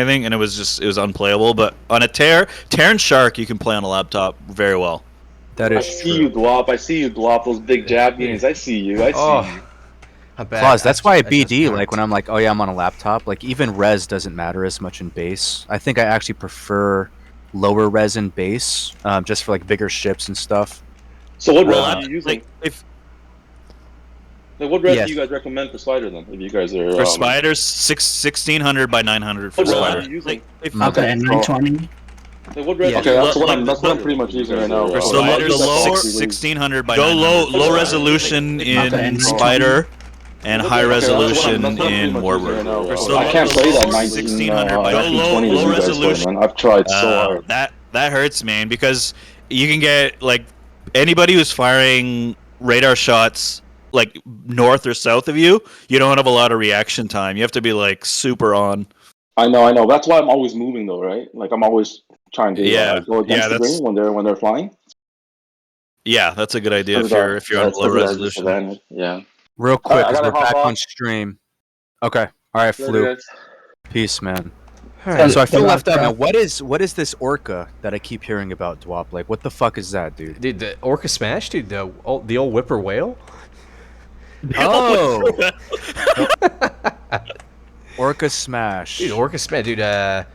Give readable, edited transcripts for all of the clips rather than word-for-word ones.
anything, and it was unplayable. But on a tear and shark, you can play on a laptop very well. That is I see you, Dwop. I see you, Dwop. Those big jab games. I see you. I see you. Claus, that's why BD, like when I'm like, oh yeah, I'm on a laptop, like even res doesn't matter as much in base. I think I actually prefer lower res in base, just for like bigger ships and stuff. So what res are you using? What res do you guys recommend for Spider then? If you guys are for Spiders, 1600 by 900 for Spider. Spider. What are you using? Okay, 920. What res? Okay, that's what I'm pretty much using right now. For Spiders, 1600 by 900. Low resolution in Spider. And high resolution in Warbird. I can't play that 1600 by 1920 low resolution. I've tried so hard. That hurts, man, because you can get like anybody who's firing radar shots like north or south of you. You don't have a lot of reaction time. You have to be like super on. I know. That's why I'm always moving though, right? Like I'm always trying to go against the grain when they're flying. Yeah, that's a good idea if you're on low resolution. Yeah. Real quick, because we're back on stream. Okay. All right, Flu. Peace, man. Right. So I feel left out, man. What is this orca that I keep hearing about, Dwop? Like, what the fuck is that, dude? Dude, the orca smash, dude. The old whipper whale. Oh. Orca smash. Dude, orca smash, dude.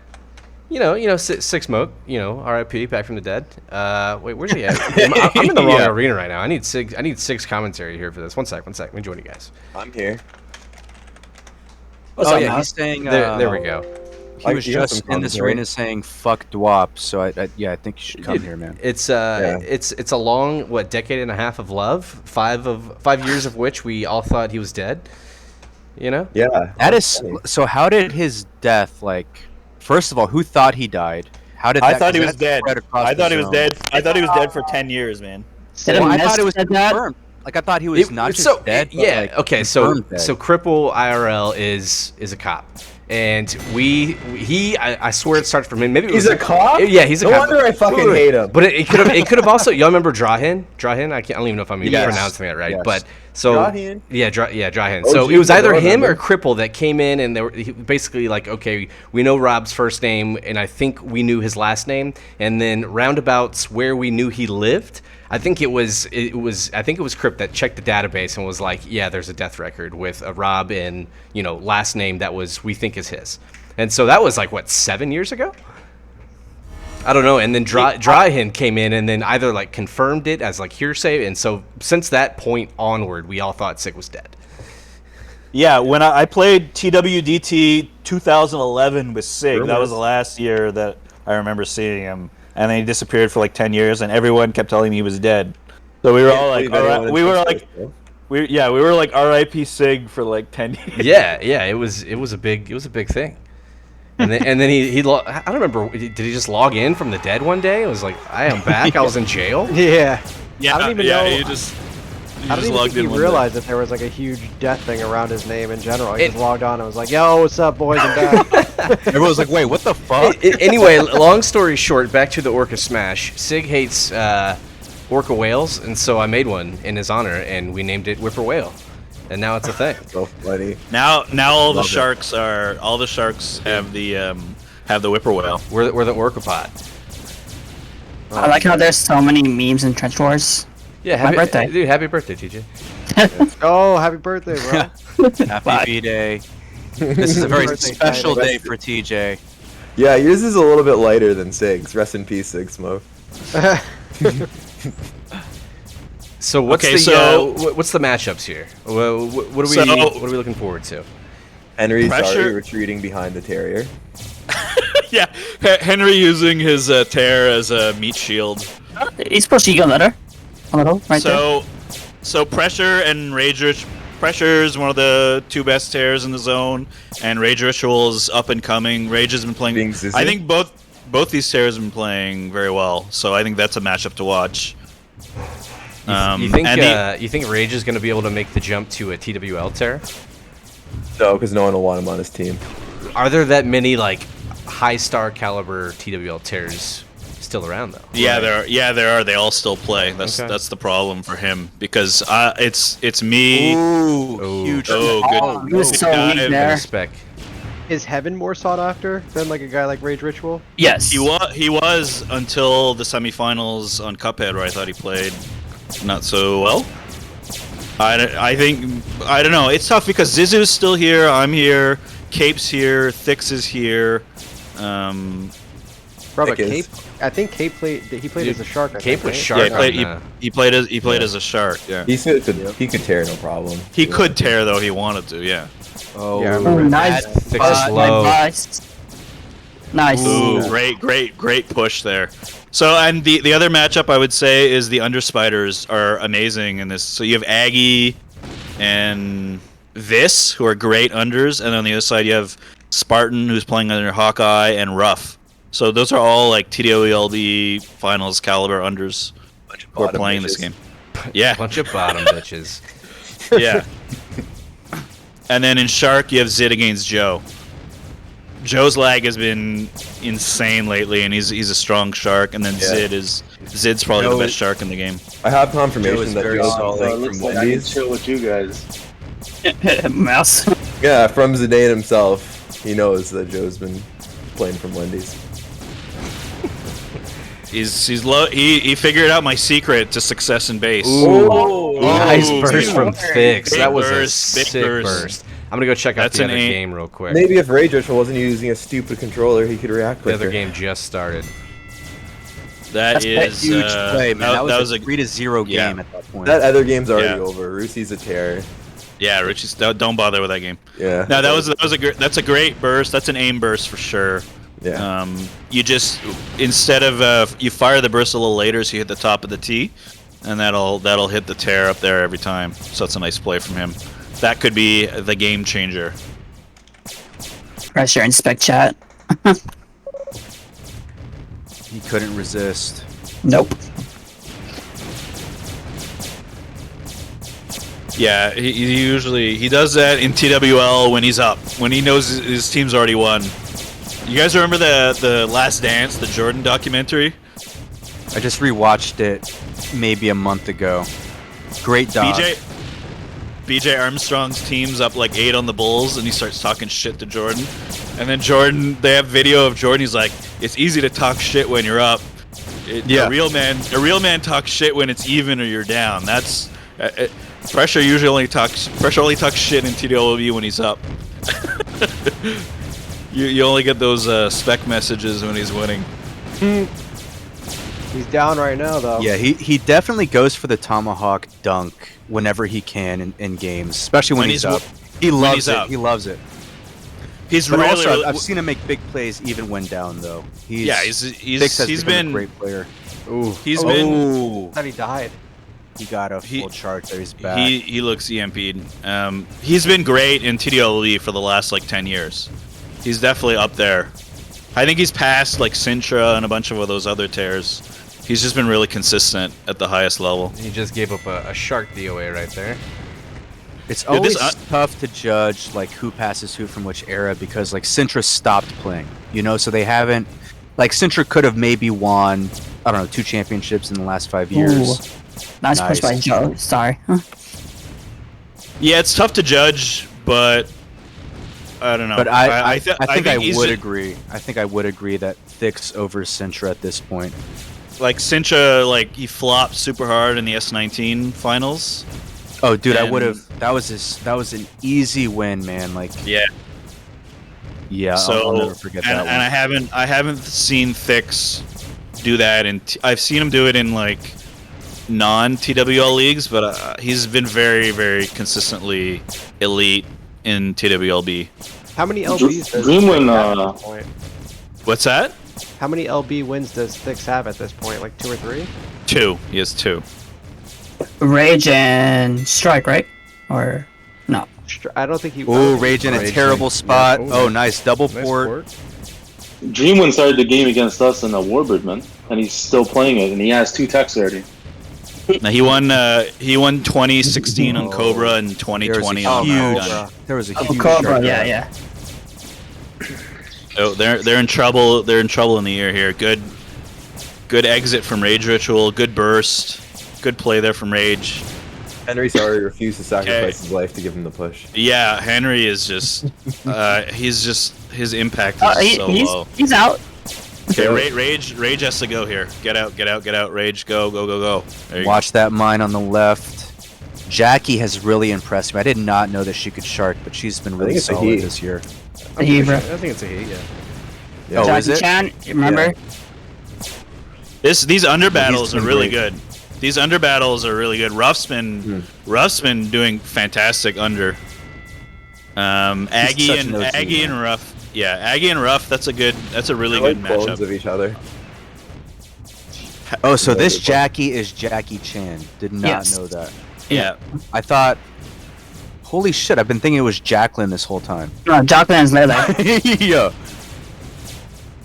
You know, Six Smoke. You know, R.I.P. Back from the dead. Wait, where's he at? I'm in the wrong arena right now. I need Sig's commentary here for this. One sec. Let me join you guys. I'm here. What's up, yeah, he's saying. There we go. He was just in this arena saying "fuck Dwop," so I think you should come here, man. It's it's a long decade and a half of love. 5 years of which we all thought he was dead. You know? Yeah. That is so. How did his death like? First of all, who thought he died? How did I thought he was dead? I thought he was dead. I thought he was dead for 10 years, man. I thought it was confirmed. Like I thought he was not just dead. Yeah. Like, okay. So Cripple IRL is a cop, and I swear it started from him. Maybe he's a cop. Yeah, he's a cop. No wonder I fucking hate him. But it could have also. Y'all remember Drahin? I don't even know if I'm even pronouncing that right. Yes. But so Drahin. Drahin. So it was either him or Cripple that came in, and they were basically like, okay, we know Rob's first name, and I think we knew his last name, and then roundabouts where we knew he lived. I think it was Crip that checked the database and was like, yeah, there's a death record with a Rob and last name that we think is his, and so that was like 7 years ago. I don't know, and then Drahin came in and then either like confirmed it as like hearsay, and so since that point onward, we all thought Sig was dead. Yeah, when I played TWDT 2011 with Sig, that was the last year that I remember seeing him. And then he disappeared for like 10 years, and everyone kept telling me he was dead. So we were all like, we were like R.I.P. Sig for like 10 years. Yeah, it was a big thing. And then he I don't remember, did he just log in from the dead one day? It was like, I am back. I was in jail. Yeah. I don't even know. I don't even think he realized that there was like a huge death thing around his name in general. He just logged on and was like, yo, what's up, boys? I'm back. Everyone was like, wait, what the fuck? Anyway, long story short, back to the Orca Smash. Sig hates orca whales, and so I made one in his honor, and we named it Whipper Whale. And now it's a thing. So funny. Now all the sharks have the Whipper Whale. We're the Orca pod. I like how there's so many memes in Trench Wars. Yeah, happy birthday. Dude, happy birthday, TJ. Oh, happy birthday, bro. Happy B-Day. This is a very special day for TJ. Yeah, yours is a little bit lighter than Sig's. Rest in peace, Sig Smoke. So what's the matchups here? What are we looking forward to? Henry's already retreating behind the Terrier. Yeah, Henry using his tear as a meat shield. He's pushing a little, right there. So Pressure and Rage Pressure is one of the two best tears in the zone, and Rage Ritual is up and coming. Rage has been playing. I think both these tears have been playing very well, so I think that's a matchup to watch. You think Rage is going to be able to make the jump to a TWL tear? No, because no one will want him on his team. Are there that many like high star caliber TWL tears still around though? Yeah, there are. They all still play. That's the problem for him, because it's me. Ooh, huge. He was so weak there. Spec. Is Heaven more sought after than like a guy like Rage Ritual? Yes. He was until the semifinals on Cuphead, where I thought he played not so well. I think I don't know. It's tough because Zizu's still here. I'm here. Cape's here. Thix is here. Bro, but Cape. I think Cape played. He played as a shark. Cape was right? shark. Yeah, he played as a shark. Yeah. He could tear, no problem. He could tear though. He wanted to. Yeah. Oh, Yeah, nice. Thix is low. Nice. Ooh, great push there. So, and the other matchup I would say is the Underspiders are amazing in this. So you have Aggie and Vis, who are great unders, and on the other side you have Spartan, who's playing under Hawkeye, and Ruff. So those are all like TWLD finals caliber unders who are playing this game. Yeah. Bunch of bottom bitches. Yeah. And then in Shark, you have Zid against Joe. Joe's lag has been insane lately, and he's a strong Shark. And then Zid's probably the best Shark in the game. I have confirmation that Joe's it looks like I can chill with you guys. Mouse. Yeah, from Zidane himself, he knows that Joe's been playing from Wendy's. He figured out my secret to success in base. Ooh, nice burst from Thix. Big That was burst, a big sick burst. I'm gonna go check out That's the an other eight. game real quick. Maybe if Rage Ritual wasn't using a stupid controller, he could react The quicker. other game just started. That's a huge play, man. That was a 3-0 game yeah. at that point. That other game's already Yeah. over. Rusi's a terror. Yeah, Richie's don't bother with that game. Yeah. No, that's a great burst. That's an aim burst for sure. Yeah. You just instead of you fire the burst a little later, so you hit the top of the T, and that'll hit the tear up there every time. So it's a nice play from him. That could be the game changer. Pressure and spec chat. He couldn't resist. Nope. Yeah, he usually does that in TWL when he's up, when he knows his team's already won. You guys remember the Last Dance, the Jordan documentary? I just rewatched it maybe a month ago. Great doc. BJ Armstrong's team's up like 8 on the Bulls, and he starts talking shit to Jordan. And then Jordan, they have video of Jordan. He's like, "It's easy to talk shit when you're up. A real man talks shit when it's even or you're down. That's Pressure only talks shit in TWLB when he's up. You only get those spec messages when he's winning. He's down right now, though. Yeah, he definitely goes for the tomahawk dunk whenever he can in games, especially when he's up. He loves it. He loves it. He's but really. Also, I've seen him make big plays even when down, though. He's been a great player. Ooh, Thought he died. He got a full charge there. He's back. He looks EMP'd. He's been great in TDLE for the last like 10 years. He's definitely up there. I think he's passed like Sintra and a bunch of those other tears. He's just been really consistent at the highest level. He just gave up a shark DOA right there. It's always tough to judge like who passes who from which era because like Sintra stopped playing, you know, so they haven't like Sintra could have maybe won, I don't know, 2 championships in the last 5 years. Ooh. Nice push by Joe. Sorry. Yeah, it's tough to judge, but I don't know. But I think I would just agree. I think I would agree that Thix over Sintra at this point. Like Sintra, like he flopped super hard in the S19 finals. Oh, dude, I would have. That was an easy win, man. Like, yeah. I'll never forget that one. And I haven't seen Thix do that, and I've seen him do it in like non-TWL leagues, but he's been very, very consistently elite in TWLB. How many LBs does Dream Thix win, have at this point? What's that? How many LB wins does Thix have at this point? Like 2 or 3? 2. He has 2. Rage and Strike, right? Or no? I don't think he. Ooh, Rage in a terrible spot. Yeah. Oh, nice double port. Dreamwin started the game against us in a Warbird, man, and he's still playing it, and he has 2 techs already. Now he won 2016 on Cobra and 2020 on Cobra. There was a huge Cobra, yeah. Oh, they're in trouble. They're in trouble in the air here. Good exit from Rage Ritual. Good burst. Good play there from Rage. Henry sorry refused to sacrifice his life to give him the push. Yeah, Henry is just, his impact is so low. He's out. Okay, Rage has to go here. Get out, Rage, go. Watch that mine on the left. Jackie has really impressed me. I did not know that she could shark, but she's been really solid this year. I think it's a heat, yeah. Oh, is it? Chan, remember? Yeah. These under battles are really good. These under battles are really good. Ruff's been doing fantastic under. Aggie and Ruff. Yeah, Aggie and Ruff. That's a really good matchup of each other. Oh, so this Jackie is Jackie Chan. Did not know that. Yeah. I thought, holy shit, I've been thinking it was Jacqueline this whole time. No, Jacqueline is Lele. Yeah.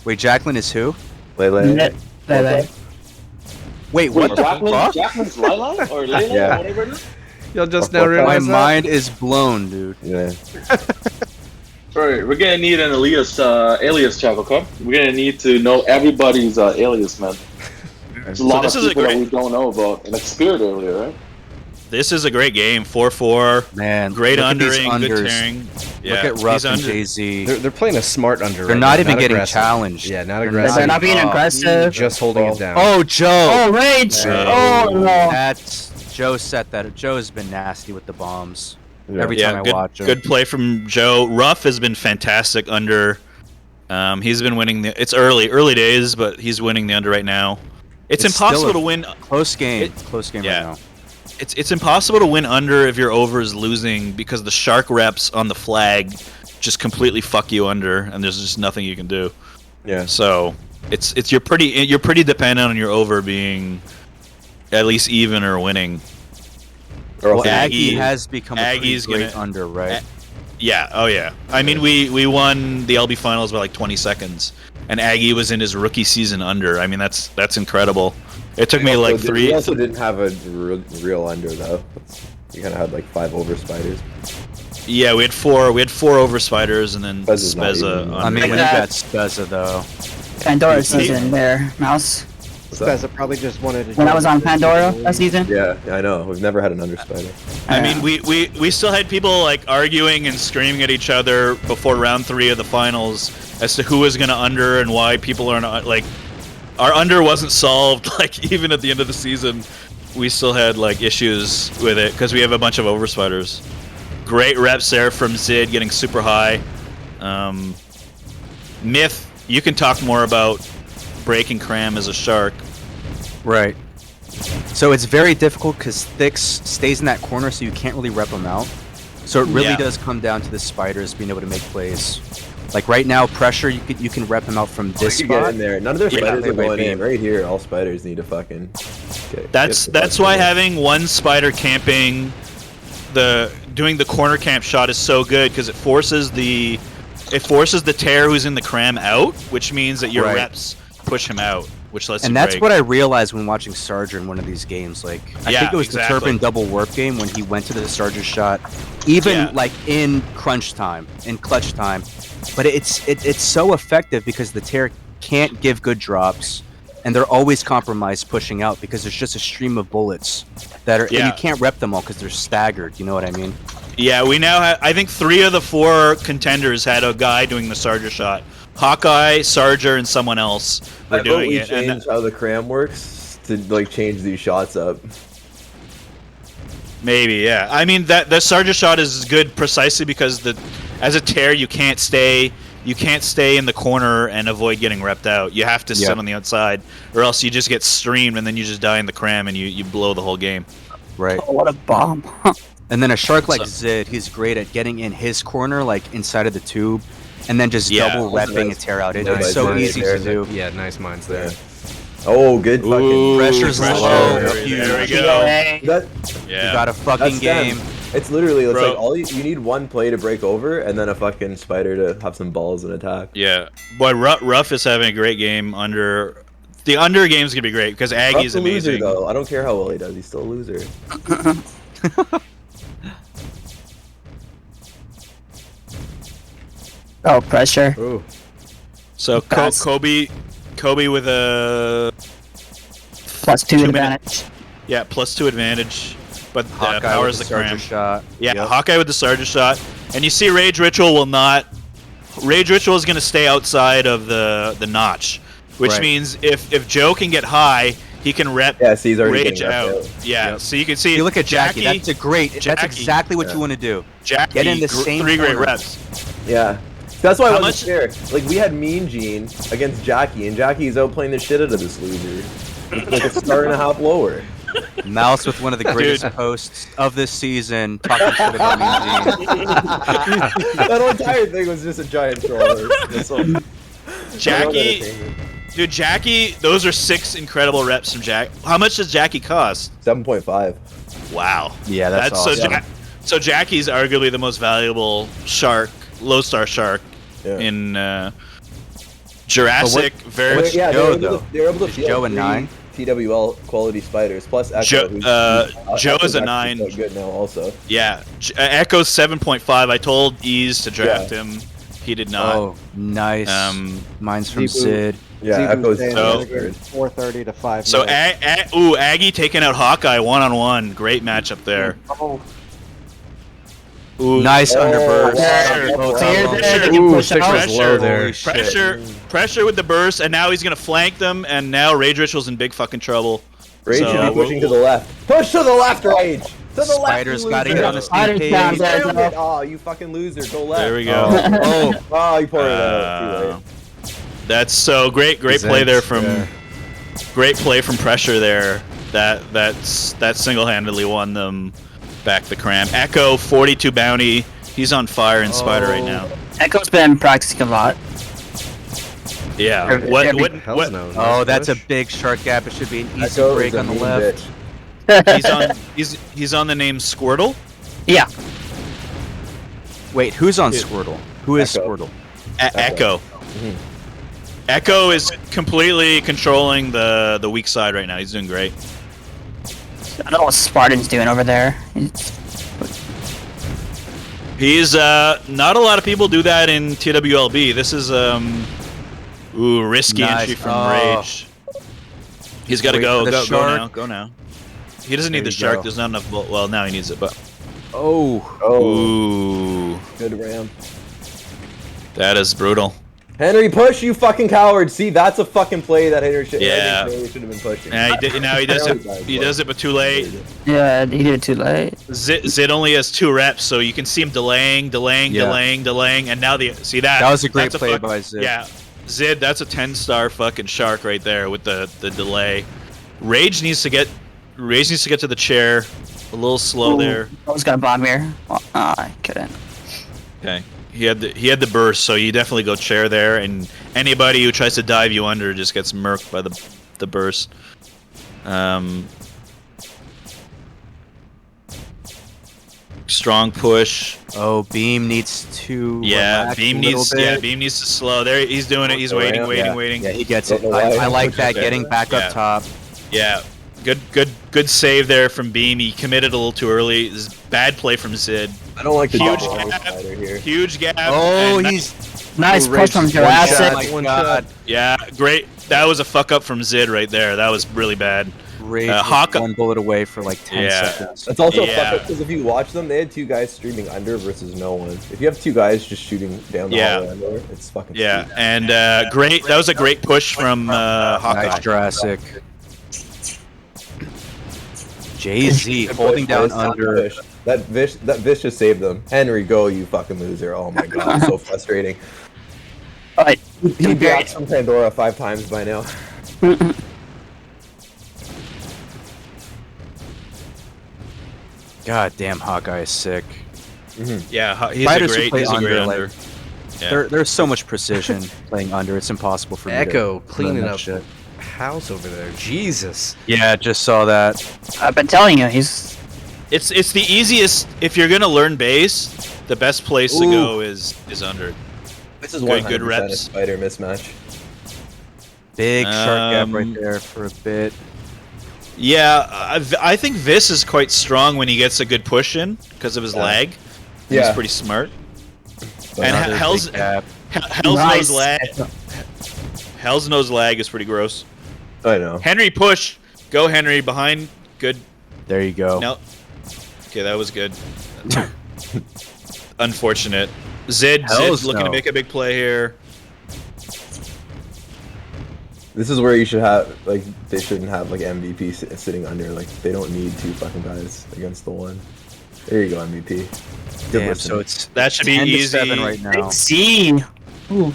Wait, Jacqueline is who? Lele. Lele. Wait, what the fuck? Jacqueline's Lila or Lele or whatever it is? You'll just now realize my mind is blown, dude. Yeah. Alright, we're gonna need an alias check, okay? We're gonna need to know everybody's alias, man. There's a lot of people that we don't know about. Like Spirit earlier, right? This is a great game. 4-4. Man, great undering, good tearing. Yeah, look at Ruff and Jay-Z. They're playing a smart under. They're not even getting challenged. Yeah, not aggressive. They're not being aggressive. Just holding it down. Oh, Joe. Oh, Rage. Oh, no. That's Joe set that. Joe's been nasty with the bombs. Every time I watch him. Good play from Joe. Ruff has been fantastic under. He's been winning it's early days, but he's winning the under right now. It's impossible to win. Close game right now. It's impossible to win under if your over is losing because the shark reps on the flag just completely fuck you under, and there's just nothing you can do. Yeah. So you're pretty dependent on your over being at least even or winning. Well, Aggie has become a great under, right? Yeah. Oh yeah. I mean, we won the LB finals by like 20 seconds, and Aggie was in his rookie season under. I mean, that's incredible. It took me like 3. We also didn't have a real under though. We kind of had like 5 over spiders. Yeah, we had 4 over spiders, and then Spezza. I mean, we got Spezza though. Pandora season there, Mouse. Spezza probably just wanted to. When I was on Pandora that season. Yeah, I know. We've never had an under spider. I mean, we still had people like arguing and screaming at each other before round 3 of the finals as to who was going to under and why people are not like. Our under wasn't solved. Like even at the end of the season, we still had like issues with it because we have a bunch of over spiders. Great reps there from Zid, getting super high. Myth, you can talk more about breaking cram as a shark. Right. So it's very difficult because Thix stays in that corner, so you can't really rep him out. So it really does come down to the spiders being able to make plays. Like right now, pressure, you can rep him out from this spot. Get in there. None of their spiders are going in. Right here, all spiders need to fucking... That's why having one spider camping, doing the corner camp shot is so good, because it forces the tear who's in the cram out, which means that your reps push him out, which lets and you that's break. what I realized when watching Sarger in one of these games. Like I think it was the Turpin double warp game when he went to the Sarger shot, even like in crunch time, in clutch time. But it's so effective because the tear can't give good drops, and they're always compromised pushing out because there's just a stream of bullets that are, and you can't rep them all because they're staggered. You know what I mean? Yeah, we now have, I think 3 of the 4 contenders had a guy doing the Sarger shot. Hawkeye, Sarger, and someone else were doing it. Change how the cram works to like change these shots up. Maybe, yeah. I mean that the Sarger shot is good precisely because as a tear you can't stay in the corner and avoid getting repped out. You have to sit on the outside, or else you just get streamed and then you just die in the cram and you blow the whole game. Right. Oh, what a bomb. And then a shark like Zid, he's great at getting in his corner, like inside of the tube, and then just double repping a tear out. It's so easy to do. Yeah, nice mines there. Oh, good fucking pressure's low. There we go. You got a fucking game. It's literally like all you need one play to break over, and then a fucking spider to have some balls and attack. Yeah, boy, Ruff is having a great game under. The under game's gonna be great because Aggie's amazing. Loser, though. I don't care how well he does; he's still a loser. Oh, pressure. Ooh. So Kobe with a +2 advantage. Yeah, +2 advantage. but Hawkeye powers with the Sergeant cram. shot. Yeah, Yep. Hawkeye with the Sergeant shot, and you see Rage Ritual will not. Rage Ritual is going to stay outside of the notch, which means if Joe can get high, he can rep he's already Rage out. Yeah, so you can see. You look at Jackie. That's Jackie, that's exactly what you want to do. Jackie, Get in the same 3 great corner. reps. Yeah. That's why I How wasn't scared. Like, we had Mean Gene against Jackie, and Jackie's outplaying the shit out of this loser. Like a star and a half lower. Mouse with one of the greatest posts of this season, talking shit about Mean Gene. That whole entire thing was just a giant troll. Jackie, those are 6 incredible reps from Jack. How much does Jackie cost? 7.5. Wow. Yeah, that's awesome. So Jackie's arguably the most valuable shark, low star shark in Jurassic. They were able to field Joe a 9. TWL quality spiders plus Echo. Joe is a 9. Quite good now also. Yeah, Echo's 7.5. I told Ease to draft him. He did not. Oh, nice. Mine's from Sid. Yeah, Echo's 430 to 5. So Aggie taking out Hawkeye 1-on-1. Great matchup there. Ooh. Nice underburst. Pressure with the burst, and now he's gonna flank them, and now Rage Ritual's in big fucking trouble. Rage should be pushing to the left. Push to the left, Rage! To the left, Spider's got to get on the same page. Oh, you fucking loser. Go left. There we go. Oh, you poured it out. Too late. That's so great play there from great play from Pressure there. That single-handedly won them back the cram. Echo 42 bounty. He's on fire in Spider right now. Echo's been practicing a lot. Yeah. Oh, that's a big shark gap. It should be an easy break on the left. He's on the name Squirtle. Yeah. Wait, who's on Squirtle? Who is Squirtle? Echo. Echo is completely controlling the weak side right now. He's doing great. I don't know what Spartan's doing over there. He's not a lot of people do that in TWLB. This is risky entry from Rage. He's got to go now. He doesn't need the shark. There's not enough. Well, now he needs it, but ooh, good ram. That is brutal. Henry, push, you fucking coward! See, that's a fucking play that Henry should have been pushing. Yeah, he does it. He does it, but too late. Yeah, he did it too late. Zid only has 2 reps, so you can see him delaying, and now that was a great play by Zid. Yeah, Zid, that's a 10-star fucking shark right there with the delay. Rage needs to get to the chair. A little slow there. I was gonna bomb here. I couldn't. Okay. He had the burst, so you definitely go chair there, and anybody who tries to dive you under just gets murked by the burst. Strong push. Oh, Beam needs to. Beam needs to slow. There, he's doing it. He's waiting. Yeah, he gets it. I like that. Getting back up top. Yeah, good save there from Beam. He committed a little too early. This is bad play from Zid. I don't like the huge gap. Oh, he's nice push from Jurassic. Oh my god. Yeah, great. That was a fuck up from Zid right there. That was really bad. Hawkeye 1 bullet away for like 10 seconds. It's also a fuck up because if you watch them, they had 2 guys streaming under versus no one. If you have 2 guys just shooting down the hallway under, it's fucking stupid. And great. That was a great push from Hawkeye. Nice Jurassic. Jay-Z holding down under. That Vish just saved them. Henry, go, you fucking loser. Oh my god, so frustrating. He dropped from Pandora 5 times by now. God damn, Hawkeye is sick. Yeah, he's a great under. There's so much precision playing under. It's impossible for me Echo to cleaning up shit. House over there. Jesus. Yeah, just saw that. I've been telling you, he's. It's the easiest if you're gonna learn base. The best place to go is under. This is one good reps. Spider mismatch. Big shark gap right there for a bit. Yeah, I think Vis is quite strong when he gets a good push in because of his lag. He's pretty smart. And Hell's Nose lag is pretty gross. I know. Henry push. Go Henry behind. Good. There you go. No. Okay, that was good. Unfortunate. Zid looking to make a big play here. This is where you should have, like, they shouldn't have, like, MVP sitting under. Like, they don't need 2 fucking guys against the 1. There you go, MVP. Damn, so it's that should be easy right now. See. Ooh.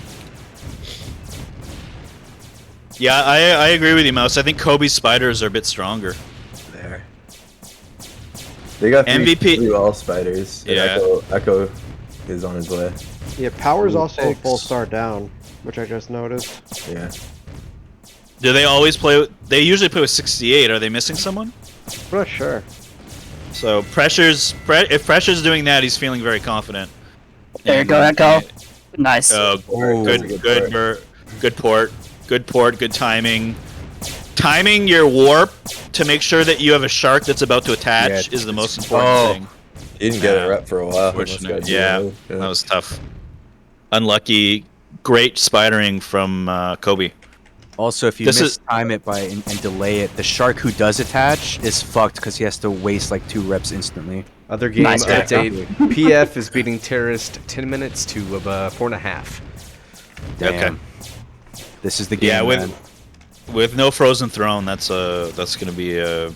Yeah, I agree with you, Mouse. I think Kobe's spiders are a bit stronger. There. They got MVP. 3 all spiders. Yeah. Echo is on his way. Yeah, Power's also a full star down, which I just noticed. Yeah. Do they always play? They usually play with 68. Are they missing someone? I'm not sure. So if Pressure's doing that, he's feeling very confident. There you go, Echo. Nice. Good port. Good port, good timing. Timing your warp to make sure that you have a shark that's about to attach is the most important thing. He didn't get a rep for a while. Yeah, that was tough. Unlucky. Great spidering from Kobe. Also, if you mistime it and delay it, the shark who does attach is fucked because he has to waste like 2 reps instantly. Other game update. PF is beating Terrorist 10 minutes to 4.5. Damn. Okay. This is the game. Yeah, with no Frozen Throne, that's gonna be a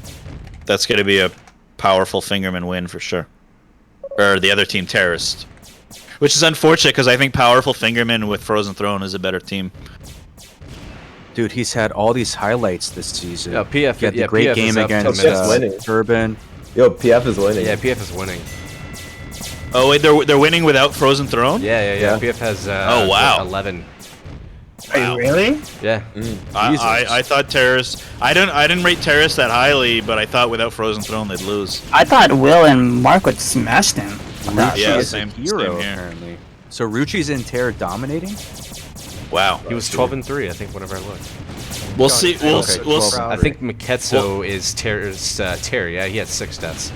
powerful Fingerman win for sure. Or the other team, Terrorist, which is unfortunate because I think powerful Fingerman with Frozen Throne is a better team. Dude, he's had all these highlights this season. Yeah, PF. He had the great game against Turban. Yo, PF is winning. Yeah, PF is winning. Oh wait, they're winning without Frozen Throne? Yeah. PF has 11. Are you really? Yeah. I thought Terrorist. I didn't rate Terrorist that highly, but I thought without Frozen Throne they'd lose. I thought Will and Mark would smash them. Yeah, same hero here. Apparently. So Ruchi's in Terror dominating? Wow. He was 12-3, I think, whenever I looked. We'll see. We'll see. I think Miketsu is Terror's Terror. Yeah, he had 6 deaths.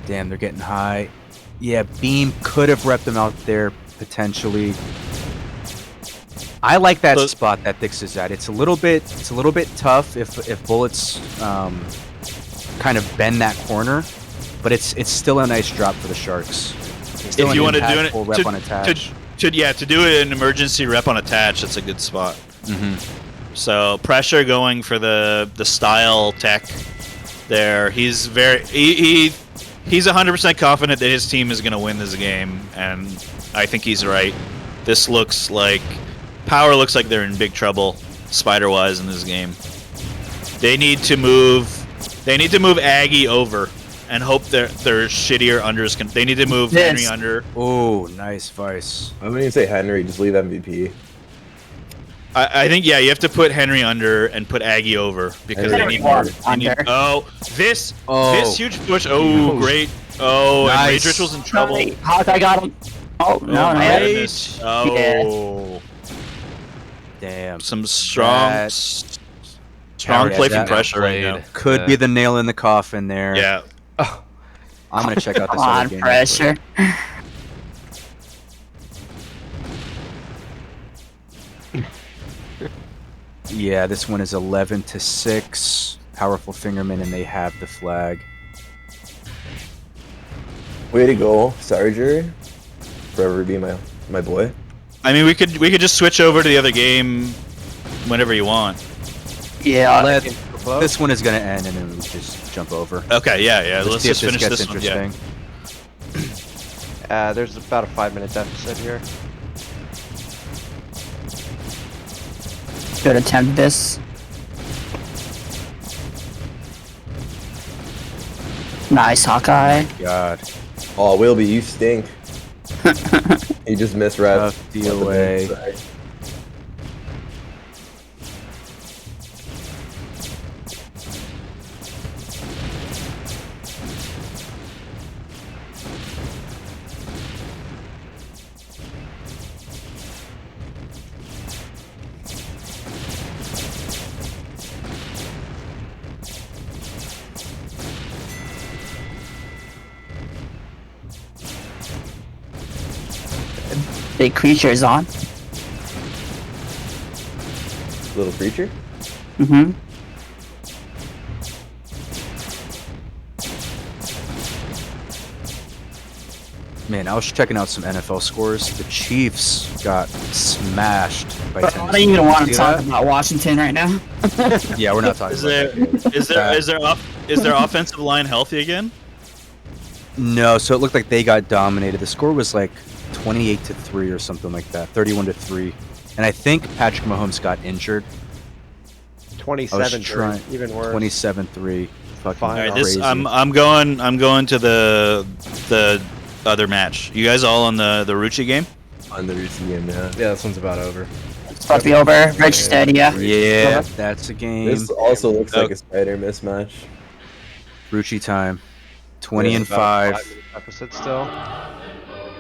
Damn, they're getting high. Yeah, Beam could have repped them out there potentially. I like that spot that Dix is at. It's a little bit tough if bullets kind of bend that corner, but it's still a nice drop for the Sharks. Still if you want to do it rep on attach. To do an emergency rep on attach, that's a good spot. So Pressure going for the style tech there. He's he's 100% confident that his team is going to win this game, and I think he's right. This looks like Power looks like they're in big trouble spider-wise in this game. They need to move Aggie over and hope their shittier unders can. They need to move Henry under. Oh, nice Vice. I wouldn't even say Henry, just leave MVP. I think you have to put Henry under and put Aggie over because they need more. This huge push. Oh, great. Oh, nice. And Rage Ritual's in trouble. I got him. Oh, no, nice. Oh. Yeah. Damn. Some strong play from Pressure right now. Could be the nail in the coffin there. Yeah. Oh. I'm going to check out this other game. Pressure. Yeah, this one is 11-6. Powerful Fingerman, and they have the flag. Way to go, Sarger. Forever be my boy. I mean, we could just switch over to the other game whenever you want. Yeah. This one is gonna end, and then we just jump over. Okay, yeah. Let's just finish this one. Yeah. There's about a 5-minute deficit here. Should attempt this. Nice, Hawkeye. God. Oh, Wilby, you stink. You just misread. Tough DOA. Big creature is on. Little creature? Mm-hmm. Man, I was checking out some NFL scores. The Chiefs got smashed by I Tennessee. don't even want to See talk that? about Washington right now. Yeah, we're not talking Is about there that. is their offensive line healthy again? No, so it looked like they got dominated. The score was like 28-3 or something like that, 31-3. And I think Patrick Mahomes got injured. 27, even worse. 27-3. Fucking All right, crazy. I'm going to the other match. You guys all on the Rucci game? On the Rucci game, yeah. Yeah, this one's about over. It's about to be over. Rich steady, yeah. Yeah, that's a game. This also looks like a spider mismatch. Rucci time. 20-5. Deficit still.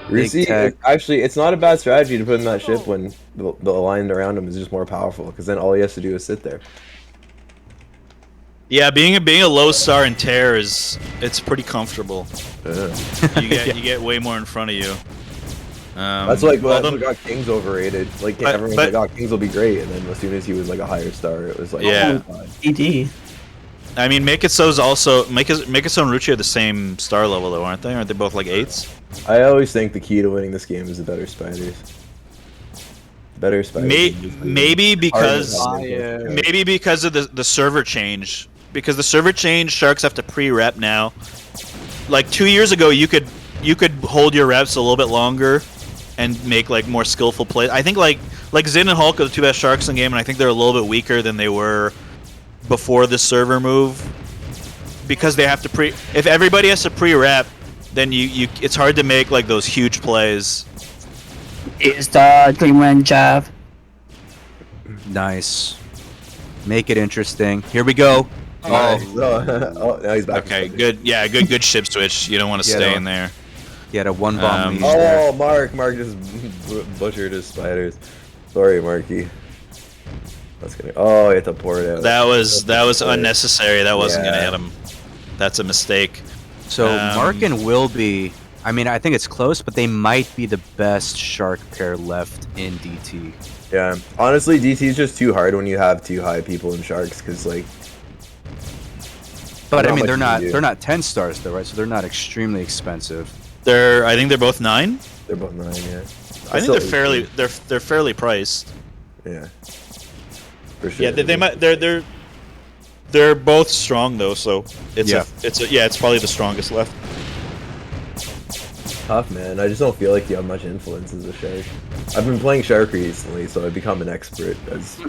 Rucci, actually, it's not a bad strategy to put in that ship when the line around him is just more powerful, because then all he has to do is sit there. Yeah, being a low star in tear it's pretty comfortable. You get way more in front of you. That's like what got Kings overrated. Like everyone's like, "Oh, Kings will be great," and then as soon as he was like a higher star, it was like, yeah. "Oh, ED. I mean, Make It So's also Make It So and Rucci are the same star level though, aren't they? Aren't they both like 8s? I always think the key to winning this game is the better spiders. Better spiders. Maybe because of the server change. Because the server change, Sharks have to pre-rep now. Like 2 years ago, you could hold your reps a little bit longer and make like more skillful plays. I think like Zin and Hulk are the two best Sharks in the game, and I think they're a little bit weaker than they were before the server move. Because they have to if everybody has to pre-rep, then it's hard to make like those huge plays. Is the Dreamland jab. Nice. Make it interesting. Here we go. Oh, now he's back. Okay, good. Yeah, good ship switch. You don't want to stay in there. He had a one bomb lead. Oh, Mark just butchered his spiders. Sorry, Marky. That's gonna. Oh, he had to pour it out. That was unnecessary. That wasn't gonna hit him. That's a mistake. So Mark and Wilby, I mean, I think it's close, but they might be the best Shark pair left in DT. Yeah, honestly, DT is just too hard when you have too high people in Sharks, because like. But I mean, they're not 10 stars though, right? So they're not extremely expensive. I think they're both 9. They're both 9, yeah. I think they're fairly priced. Yeah. For sure. Yeah, they're both strong though, so it's probably the strongest left. Tough, man. I just don't feel like you have much influence as a Shark. I've been playing Shark recently, so I've become an expert as.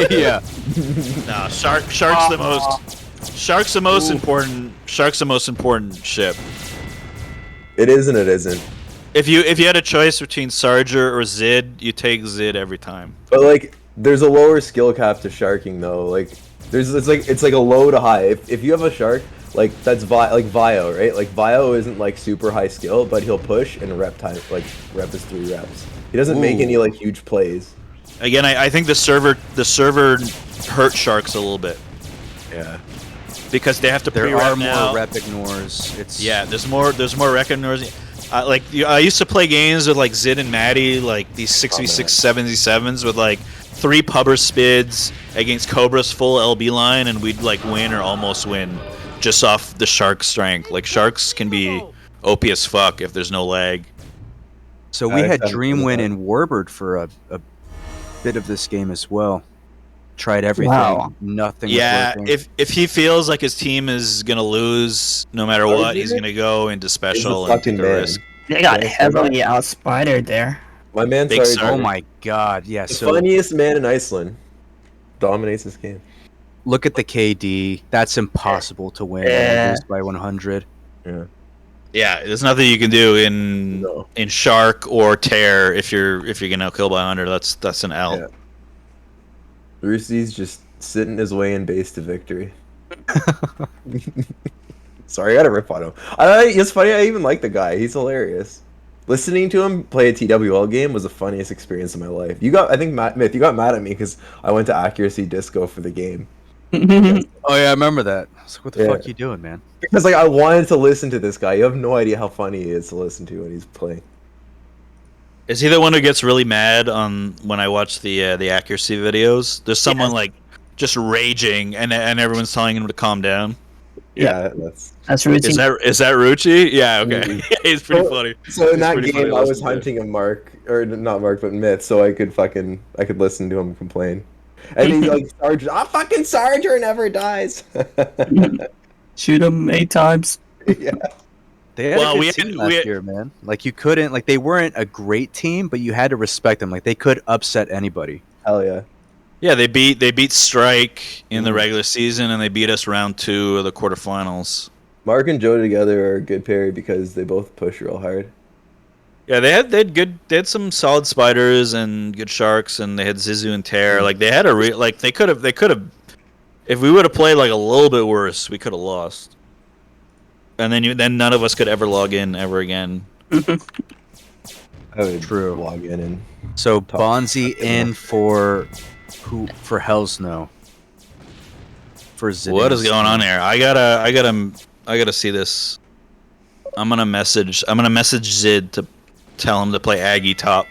Yeah. Nah, Shark's the most important. Shark's the most important ship. It is and it isn't. If you had a choice between Sarger or Zid, you take Zid every time. But like, there's a lower skill cap to sharking though. Like, it's like a low to high. If you have a Shark, like that's like Vio, right? Like Vio isn't like super high skill, but he'll push and rep time. Like rep is 3 reps. He doesn't make any like huge plays. Again, I think the server hurt Sharks a little bit. Yeah. Because they have to there pre-rep are now. more rep ignores. There's more rep ignores. I used to play games with like Zid and Maddie, like these 6v6 77s with like 3 pubber spids against Cobra's full LB line, and we'd like win or almost win just off the Shark strength. Like Sharks can be OP as fuck if there's no lag. So we had Dreamwin and Warbird for a bit of this game as well. Tried everything. Wow. Nothing. Yeah, was working. if he feels like his team is gonna lose no matter what, he's gonna go into special and take a risk. They got heavily outspidered there. My man, oh my god, yeah. The funniest man in Iceland dominates this game. Look at the KD. That's impossible to win. Lose by 100. Yeah. Yeah, there's nothing you can do in Shark or Tear if you're gonna kill by 100. That's an L. Yeah. Rucci's just sitting his way in base to victory. Sorry, I gotta rip on him. It's funny, I even like the guy. He's hilarious. Listening to him play a TWL game was the funniest experience of my life. I think Myth, you got mad at me because I went to accuracy disco for the game. Oh yeah, I remember that. I was like, what the fuck are you doing, man? Because like I wanted to listen to this guy. You have no idea how funny he is to listen to when he's playing. Is he the one who gets really mad on when I watch the accuracy videos? There's someone like just raging, and everyone's telling him to calm down. Yeah, that's Ruchi. Is that Ruchi? Yeah, okay. He's pretty funny. So in that game, I was hunting a Mark, or not Mark, but Myth, so I could listen to him complain. And he's like, Sarge, fucking Sarger never dies. Shoot him 8 times. Yeah. They had a good team last year, man. Like, you couldn't, like, they weren't a great team, but you had to respect them. Like, they could upset anybody. Hell yeah. Yeah, they beat Strike in the regular season, and they beat us round 2 of the quarterfinals. Mark and Joe together are a good pair because they both push real hard. Yeah, they had some solid spiders and good sharks, and they had Zizu and Tear. Like they had they could have if we would have played like a little bit worse, we could have lost. And then none of us could ever log in ever again. I would log in and so Bonzi in for who? For Hell's No. For Zidane. What is going on here? I gotta see this. I'm gonna message Zid to tell him to play Aggie top.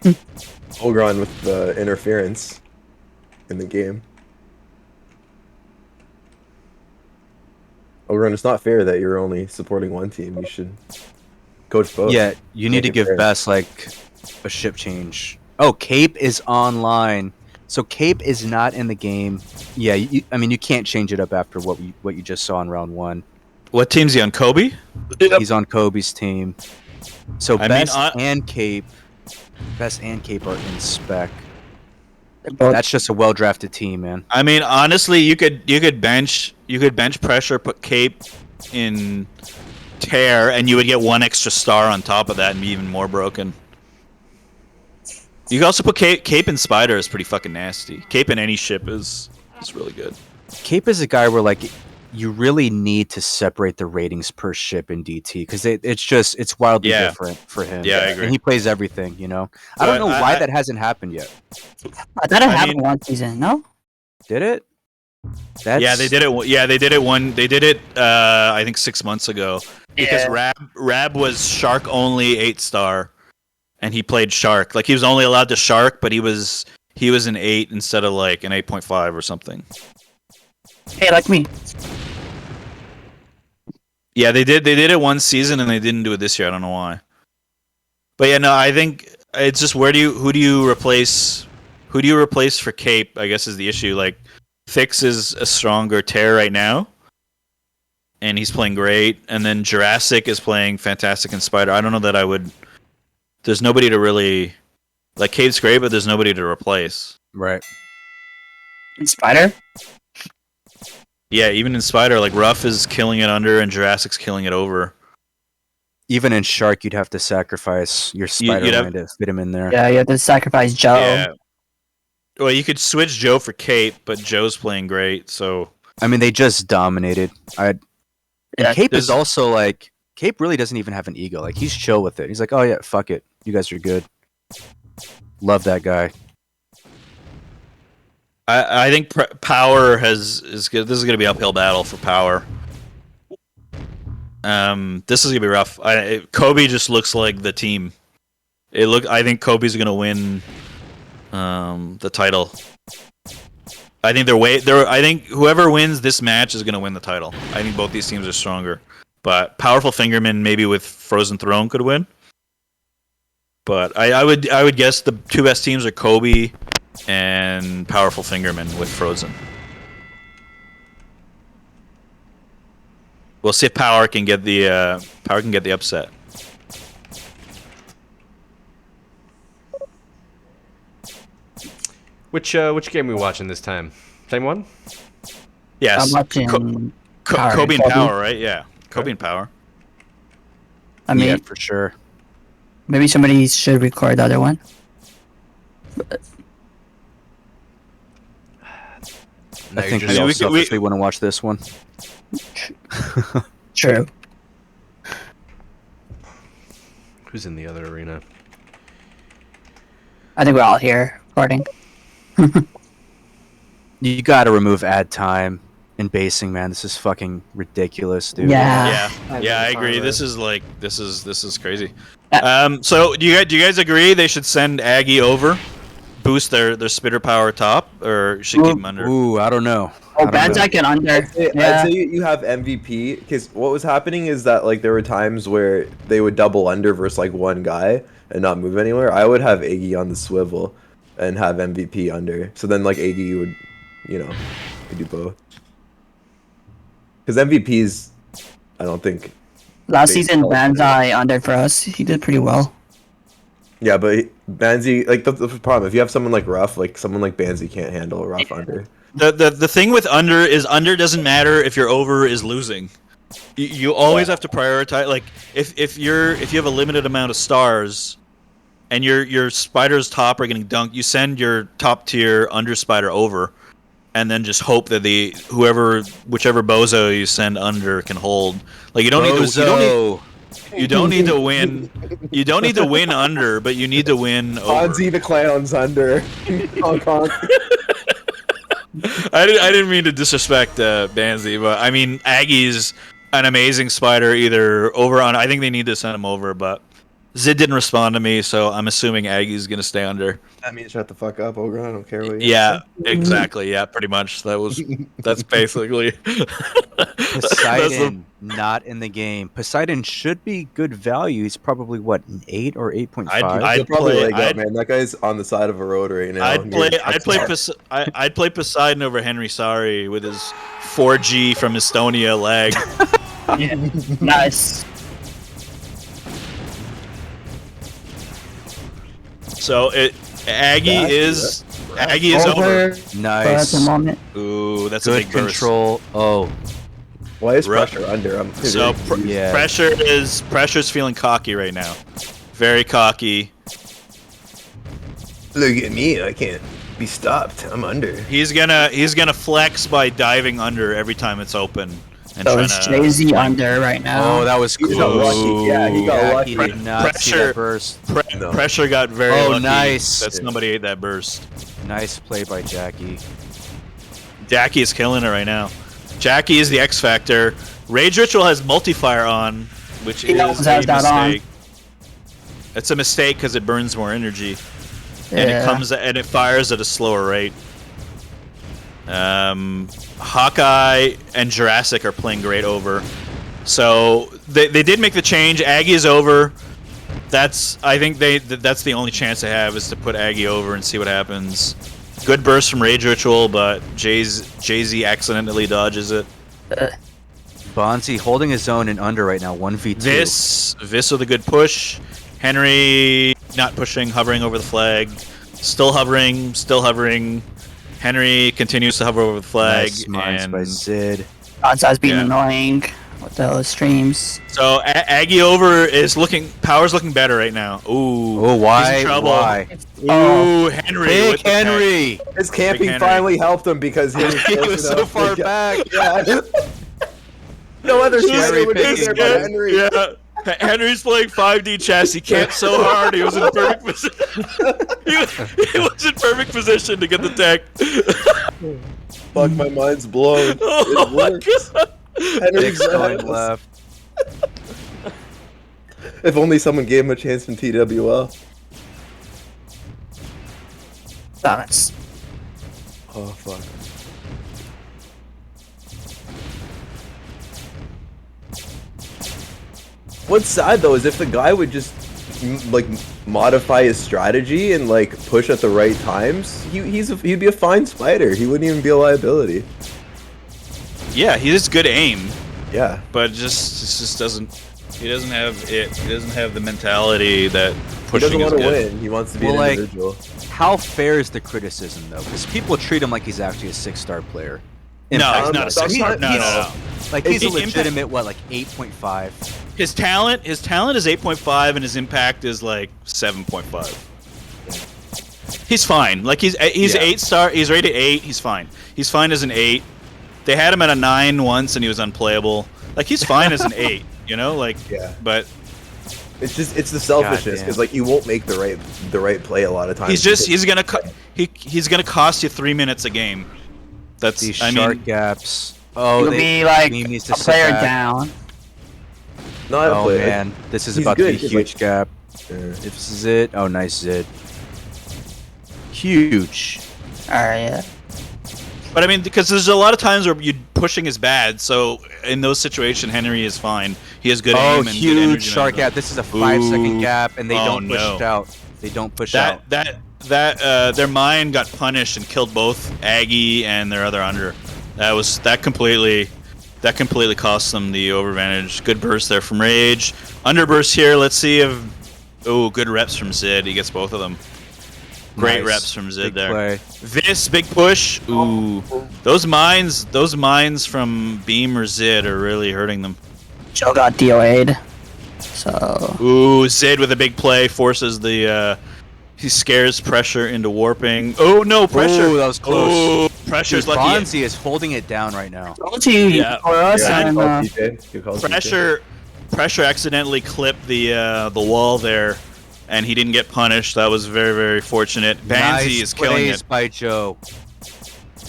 Ogron with the interference in the game. Ogron, it's not fair that you're only supporting one team. You should coach both. Yeah, you need to give Best like a ship change. Oh, Cape is online. So Cape is not in the game. Yeah, I mean you can't change it up after what you just saw in round 1. What team's he on? Kobe? He's on Kobe's team. So Best and Cape are in spec. That's just a well drafted team, man. I mean, honestly, you could bench pressure, put Cape in Tear, and you would get 1 extra star on top of that and be even more broken. You could also put Cape in Spider is pretty fucking nasty. Cape in any ship is really good. Cape is a guy where like you really need to separate the ratings per ship in DT because it's wildly different for him. Yeah, I agree. And he plays everything, you know. I don't know why that hasn't happened yet. I thought it happened one season. No, did it? Yeah, they did it. Yeah, they did it. They did it. I think 6 months ago because Rab was Shark only 8-star, and he played Shark. Like he was only allowed to Shark, but he was an 8 instead of like an 8.5 or something. Hey, like me. Yeah, they did it one season and they didn't do it this year. I don't know why. But yeah, no, I think it's just who do you replace for Cape, I guess is the issue. Like Fix is a stronger Tear right now. And he's playing great. And then Jurassic is playing fantastic in Spider. I don't know that there's nobody to really like Cape's great, but there's nobody to replace. Right. In Spider? Yeah, even in Spider, like Ruff is killing it under and Jurassic's killing it over. Even in Shark, you'd have to sacrifice your Spider-Man to fit him in there. Yeah, you have to sacrifice Joe. Yeah. Well, you could switch Joe for Cape, but Joe's playing great, so... I mean, they just dominated. And Cape is also, like... Cape really doesn't even have an ego. Like, he's chill with it. He's like, oh yeah, fuck it. You guys are good. Love that guy. I think Power is good. This is going to be an uphill battle for Power. This is going to be rough. Kobe just looks like the team. I think Kobe's going to win the title. I think I think whoever wins this match is going to win the title. I think both these teams are stronger. But Powerful Fingerman maybe with Frozen Throne could win. But I would guess the 2 best teams are Kobe and Powerful Fingerman with Frozen. We'll see if Power can get the upset. Which game are we watching this time? Same one? Yes. I'm watching Kobe and Power, right? Yeah. Kobe and Power. I mean, yeah, for sure. Maybe somebody should record the other one. I think we all selfishly want to watch this one. True. Who's in the other arena? I think we're all here recording. You gotta remove ad time and basing, man. This is fucking ridiculous, dude. Yeah. Yeah, I agree. This is crazy. So do you guys agree they should send Aggie over boost their spitter power top, or should keep them under? Ooh, I don't know. Oh, Banzai can under. I'd say you have MVP, because what was happening is that like there were times where they would double under versus like one guy and not move anywhere. I would have Iggy on the swivel and have MVP under. So then like Iggy would, could do both. Because MVP's, I don't think. Last season, Banzai under for us. He did pretty well. Yeah, but Banzi, like the problem, if you have someone like Ruff, like someone like Banzi can't handle Ruff under. The thing with under is under doesn't matter if your over is losing. You always have to prioritize. Like if you have a limited amount of stars, and your spiders top are getting dunked, you send your top tier under spider over, and then just hope that whichever bozo you send under can hold. Like you don't need to win. You don't need to win under, but you need to win over. Fonzie the Clown's under. Hong Kong. I didn't mean to disrespect Banzi, but I mean Aggie's an amazing spider. Either over on, I think they need to send him over, but Zid didn't respond to me, so I'm assuming Aggie's gonna stay under. That means shut the fuck up, Ogre. I don't care what you Yeah, exactly. Yeah, pretty much. That's basically. Poseidon not in the game. Poseidon should be good value. He's probably what, an 8 or 8.5. I'd probably leg up, man. That guy's on the side of a road right now. I'd play Poseidon over Henry Sari with his 4G from Estonia leg. Yeah. Nice. So Aggie is over. Nice. At the moment. Ooh, that's good a big control. Oh, why is pressure under? Pressure's feeling cocky right now. Very cocky. Look at me! I can't be stopped. I'm under. He's gonna flex by diving under every time it's open. And so it's Jay-Z under right now. Oh, that was cool. He got lucky. Yeah, he got lucky. He did not see that burst. Pressure got very lucky. Oh, nice. That somebody ate that burst. Nice play by Jackie. Jackie is killing it right now. Jackie is the X factor. Rage Ritual has multi-fire on, which is a mistake. It's a mistake because it burns more energy, and it fires at a slower rate. Hawkeye and Jurassic are playing great over, so they did make the change. Aggie is over. I think that's the only chance they have is to put Aggie over and see what happens. Good burst from Rage Ritual, but Jay-Z accidentally dodges it. Bonzi holding his own and under right now, 1v2. Vis with a good push. Henry not pushing, hovering over the flag. Still hovering. Henry continues to hover over the flag. Nice by Zid. Bonzai's being annoying with the streams. So Aggie over power's looking better right now. Ooh. Oh, why? He's in trouble. Why? Ooh, Henry. Big Henry. His camping finally helped him because he was so far back. Yeah. No other spider would be there but Henry. Yeah. Henry's playing 5D chess. He camped so hard. He was in perfect position. he was in perfect position to get the tech. Fuck, my mind's blown. Oh my god. Henry's going left. If only someone gave him a chance in TWL. Nice. Oh fuck. What's sad though is if the guy would just like modify his strategy and like push at the right times, he'd be a fine spider. He wouldn't even be a liability. Yeah, he has good aim. Yeah, but just doesn't. He doesn't have it. He doesn't have the mentality that pushing. He doesn't want to good. win. He wants to be an individual. How fair is the criticism though? Because people treat him like he's actually a 6-star player. No, he's not a 6-star. No. Like he's a legitimate like 8.5. His talent is 8.5, and his impact is like 7.5. He's fine. Like he's 8-star. He's rated 8. He's fine. He's fine as an 8. They had him at a 9 once, and he was unplayable. Like he's fine as an 8. You know, like but it's the selfishness because like you won't make the right play a lot of times. He's gonna cost you 3 minutes a game. That's these shark gaps. Oh, he'll be like a player down. Not a player. Man, this is about to be a huge gap. This is it. Oh, nice Zid. Huge. Alright, yeah. But I mean, because there's a lot of times where you pushing is bad, so in those situations, Henry is fine. He has good aim and good huge energy shark management. gap. This is a 5-second gap, and they don't push no. it out. They don't push out. Their mine got punished and killed both Aggie and their other under. That completely cost them the overadvantage. Good burst there from Rage. Underburst here. Let's see if good reps from Zid. He gets both of them. Great reps from Zid there. Play. This big push. Ooh, those mines from Beam or Zid are really hurting them. Joe got DOA'd. So. Ooh, Zid with a big play forces the. He scares pressure into warping. Oh no, pressure! Oh, that was close. Oh, pressure's Dude, lucky. Bonzi is holding it down right now. Pressure accidentally clipped the wall there, and he didn't get punished. That was very, very fortunate. Banzi is killing it. By Joe.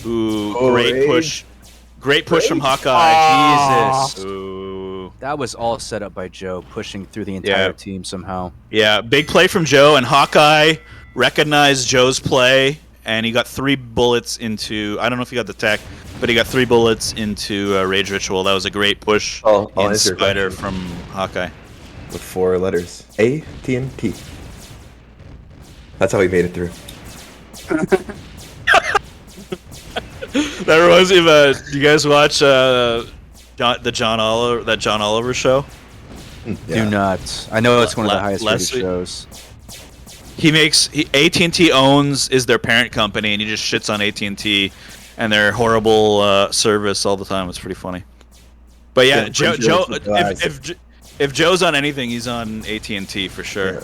Ooh, great push. Great push from Hawkeye. Jesus. Ooh. That was all set up by Joe, pushing through the entire team somehow. Yeah, big play from Joe, and Hawkeye recognized Joe's play, and he got 3 bullets into... I don't know if he got the tech, but he got 3 bullets into Rage Ritual. That was a great push in Spider from Hawkeye. With 4 letters. A-T-N-T. That's how he made it through. That reminds me of, do you guys watch John Oliver show? Yeah. Do not. I know it's one of the highest rated shows. AT&T is their parent company, and he just shits on AT&T and their horrible service all the time. It's pretty funny. But yeah, Joe. If Joe's on anything, he's on AT&T for sure. Yeah.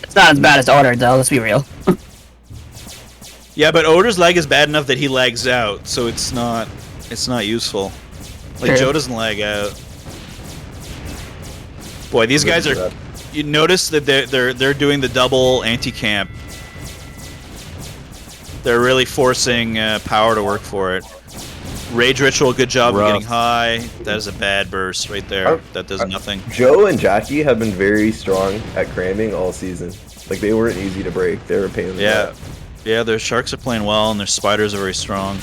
It's not as bad as Order, though. Let's be real. Yeah, but Order's lag is bad enough that he lags out, so it's not useful. Like Joe doesn't lag out. Boy, these guys are. You notice that they're doing the double anti-camp. They're really forcing power to work for it. Rage Ritual, good job of getting high. That is a bad burst right there. That does nothing. Joe and Jackie have been very strong at cramming all season. Like, they weren't easy to break. They were a pain in the butt. Yeah, their sharks are playing well, and their spiders are very strong.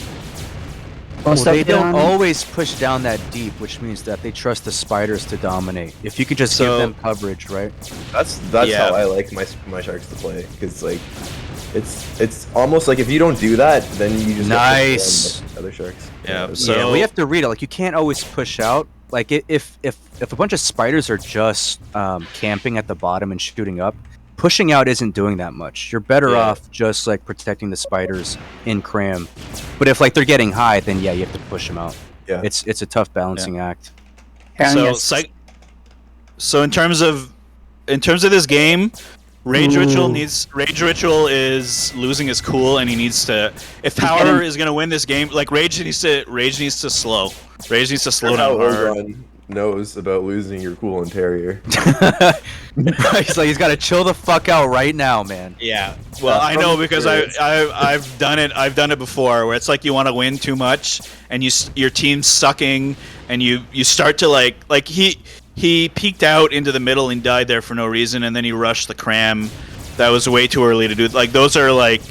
Well, they don't always push down that deep, which means that they trust the spiders to dominate. If you could just give them coverage, right? That's how I like my sharks to play, because like it's almost like if you don't do that, then you just get other sharks. Yeah, so we have to read it. Like, you can't always push out. Like, if a bunch of spiders are just camping at the bottom and shooting up, pushing out isn't doing that much. You're better off just like protecting the spiders in cram. But if like they're getting high, then you have to push them out. Yeah, it's a tough balancing act. So in terms of this game, Rage Ritual is losing his cool, and he needs to. If Power is gonna win this game, like Rage needs to slow. Rage needs to slow down hard. Knows about losing your cool and Terrier. He's like, he's got to chill the fuck out right now, man. Yeah. Well, I know because I've done it. I've done it before, where it's like you want to win too much, and your team's sucking, and you start to like he peeked out into the middle and died there for no reason, and then he rushed the cram. That was way too early to do. Like, those are like,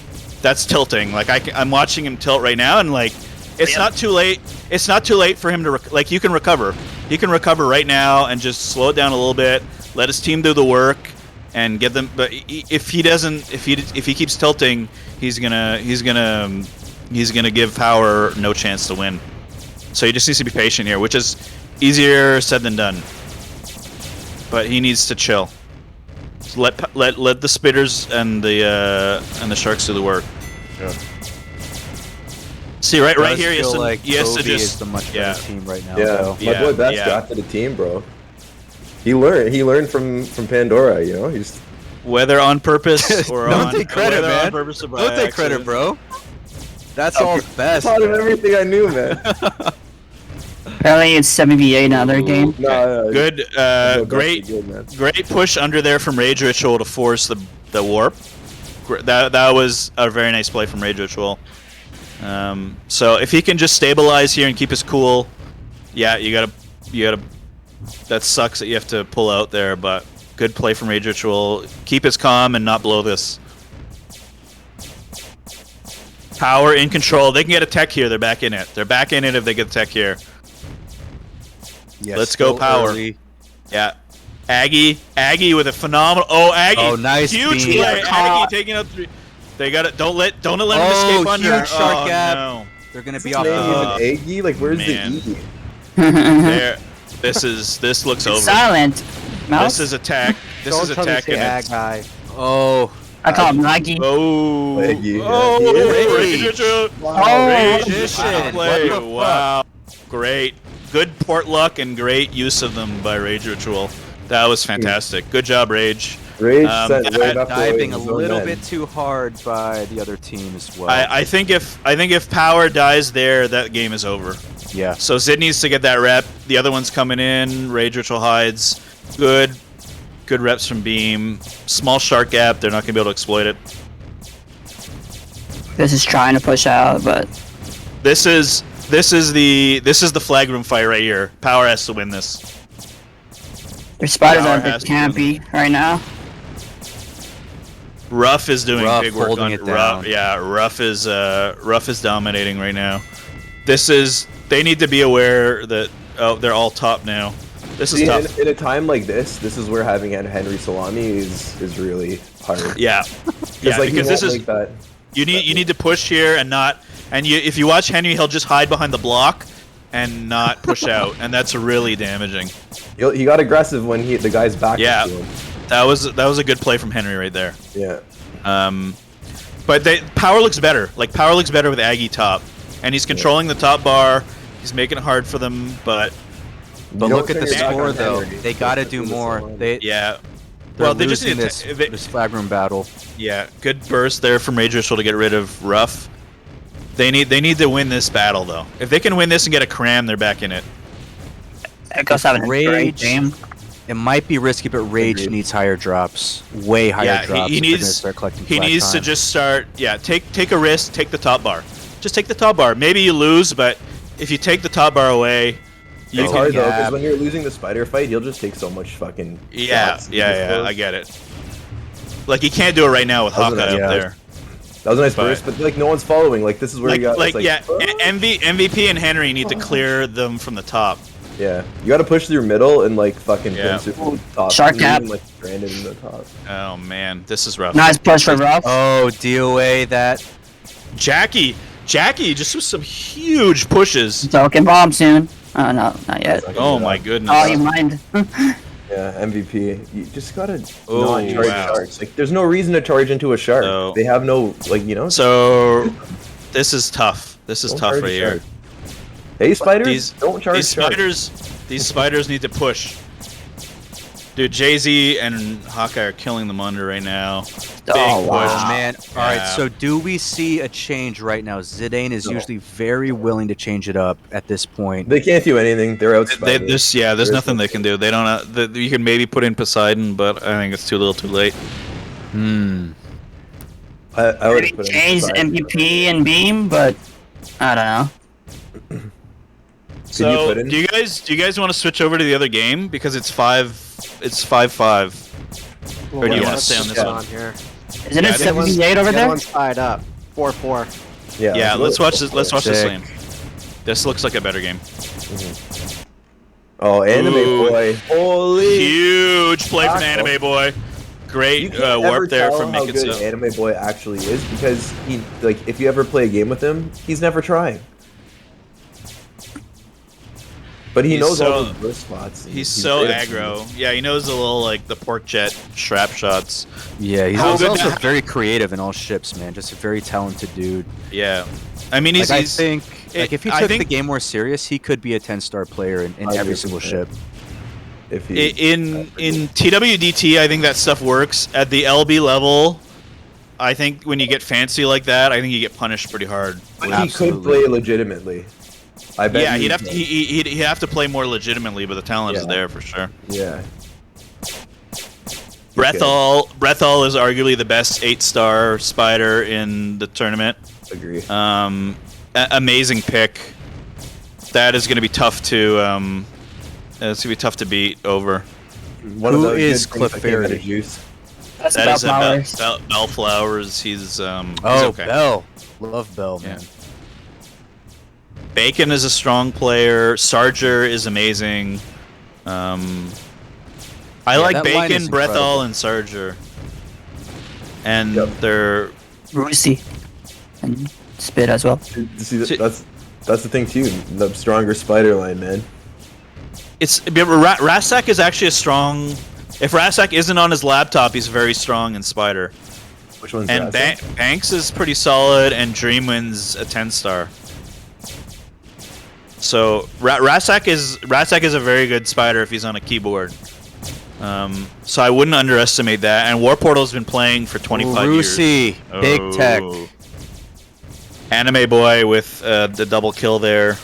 that's tilting. Like, I'm watching him tilt right now, and like, it's not too late. It's not too late for him to like. You can recover. He can recover right now and just slow it down a little bit. Let his team do the work and get them. But if he doesn't, if he keeps tilting, he's gonna give Power no chance to win. So he just needs to be patient here, which is easier said than done. But he needs to chill. So let the spitters and the sharks do the work. Yeah. See, right here, he has to just is the much better team right now. Yeah, my boy Beth's drafted a team, bro. He learned from Pandora, you know. He's whether on purpose or don't take credit, man. On purpose or by don't take credit, bro. That's all best. Taught him everything I knew, man. Apparently, it's 7v8 in another game. No, good, great push under there from Rage Ritual to force the warp. That was a very nice play from Rage Ritual. So if he can just stabilize here and keep his cool, yeah, you gotta. That sucks that you have to pull out there, but good play from Rage Ritual. Keep his calm and not blow this. Power in control. They can get a tech here. They're back in it. They're back in it if they get the tech here. Yes, Let's go Power. Early. Yeah. Aggie with a phenomenal. Oh, Aggie! Oh, nice Huge beam. play. Aggie taking out 3. They got it. Don't let him escape under. Huge shark gap. No. They're gonna Is be his off. name even Aggie? Like, where's man. the E? There. This looks over. Silent. Mouse? This is attack. This Don't is tell me to attack. say And ag it's, guy. Oh, I call him Nagi. oh. Aggie. Oh. Rage. Rage. Magician. Play. What the Wow. Great. Good port luck and great use of them by Rage Ritual. That was fantastic. Good job, Rage. Rage that right up diving a his own little men. bit too hard by the other team as well. I think if Power dies there, that game is over. Yeah. So Zid needs to get that rep. The other one's coming in. Rage Ritual hides. Good reps from Beam. Small shark gap. They're not gonna be able to exploit it. This is trying to push out, but This is the flag room fight right here. Power has to win this. their spiders Power are a bit has to campy right now. Ruff is doing Ruff big work holding on it down. Ruff is dominating right now. They need to be aware that they're all top now. This is See, tough. in a time like this is where having Henry Salami is really hard. Yeah, yeah, Like, because this is like that. you need to push here and not if you watch Henry, he'll just hide behind the block and not push out, and that's really damaging. He got aggressive when the guy's back. Yeah. to him. That was a good play from Henry right there. Yeah. But Power looks better. Like Power looks better with Aggie top, and he's controlling the top bar. He's making it hard for them, but You don't look at the turn it back score on though. Henry. They got to do more. yeah. They're Well, they just losing need this flag room battle. Yeah, good burst there from Rage Ritual to get rid of Ruff. They need to win this battle though. If they can win this and get a cram, they're back in it. Echo's having a great Rage. game. It might be risky, but Rage Agreed. needs higher drops, way higher Yeah, drops. he if they're gonna needs start collecting he flag needs to time. just start. Yeah, take a risk, take the top bar. Just take the top bar. Maybe you lose, but if you take the top bar away, you It's can. hard though, gap. because when you're losing the spider fight, he'll just take so much fucking. Yeah, shots. yeah, I get it. Like he can't do it right now with That was Hawkeye a- up yeah. there. That was a nice But- burst, but like no one's following. Like this is where you got. it's MVP and Henry need to clear them from the top. Yeah, you got to push through middle and like fucking Yeah. pin through the top. Shark three cap. and, like Brandon in the top. Oh man, this is rough. Nice push for Ruff. Oh, DOA that. Jackie just with some huge pushes. Token bomb soon. Oh no, not yet. Oh my goodness. Oh, you mind? Yeah, MVP. You just gotta Oh, not charge wow. sharks. Like, there's no reason to charge into a shark. So- They have no like So this is tough. This is don't tough charge right here. sharks. Hey spiders, These don't charge sharks. these spiders need to push. Dude, Jay-Z and Hawkeye are killing them under right now. Big Oh, wow. push. Oh man! All right, Yeah. so do we see a change right now? Zidane is No. usually very willing to change it up at this point. They can't do anything. They're out. There's nothing they can do. They don't. You can maybe put in Poseidon, but I think it's too little, too late. I would Maybe put in change Poseidon. MVP and Beam, but I don't know. Can you So put in- do you guys want to switch over to the other game because it's 5-5? Or do you want to stay on this one? Here. Isn't Yeah, it I think 78 over The other there? one's tied up. 4-4. Yeah, let's watch this. Let's watch this Sick. lane. This looks like a better game. Oh, anime Ooh. boy! Holy! Huge play from Tackle. Anime Boy. You Great can't ever warp there tell from how good Mikitsu. Anime Boy actually is because he like if you ever play a game with him, he's never trying. But he He's knows all so- those burst spots. and He's so great at aggro. Yeah, he knows the little like the pork jet strap shots. Yeah, he's How good also that- very creative in all ships, man. Just a very talented dude. Yeah, I mean Like, I he's think like if he I took think- the game more serious, he could be a 10-star player in every single 100%. ship. If he, in TWDT. I think that stuff works at the LB level. I think when you get fancy like that, I think you get punished pretty hard. he could Absolutely. play legitimately. I bet. Yeah, he he'd have could. to he'd have to play more legitimately, but the talent is Yeah. there for sure. Yeah. Breathall is arguably the best 8-star spider in the tournament. Agree. Amazing pick. That is going to be tough to it's going to be tough to beat over. One Who those is good things that came out of Clefairy? Juice. That's That is Bellflowers. Bellflowers. He's okay. Bell. Love Bell, man. Bacon is a strong player. Sarger is amazing. I like Bacon, Brethal, and Sarger. And they're Roosy. And Spit as well. See, that's the thing too. The stronger spider line, man. Rasak is actually a strong. If Rasak isn't on his laptop, he's very strong in Spider. Which one's and Rasak? Banks is pretty solid, and Dreamwind's a 10-star. So Rasak is a very good Spider if he's on a keyboard. So I wouldn't underestimate that. And War Portal's been playing for 25 years. Big tech. Anime Boy with the double kill there.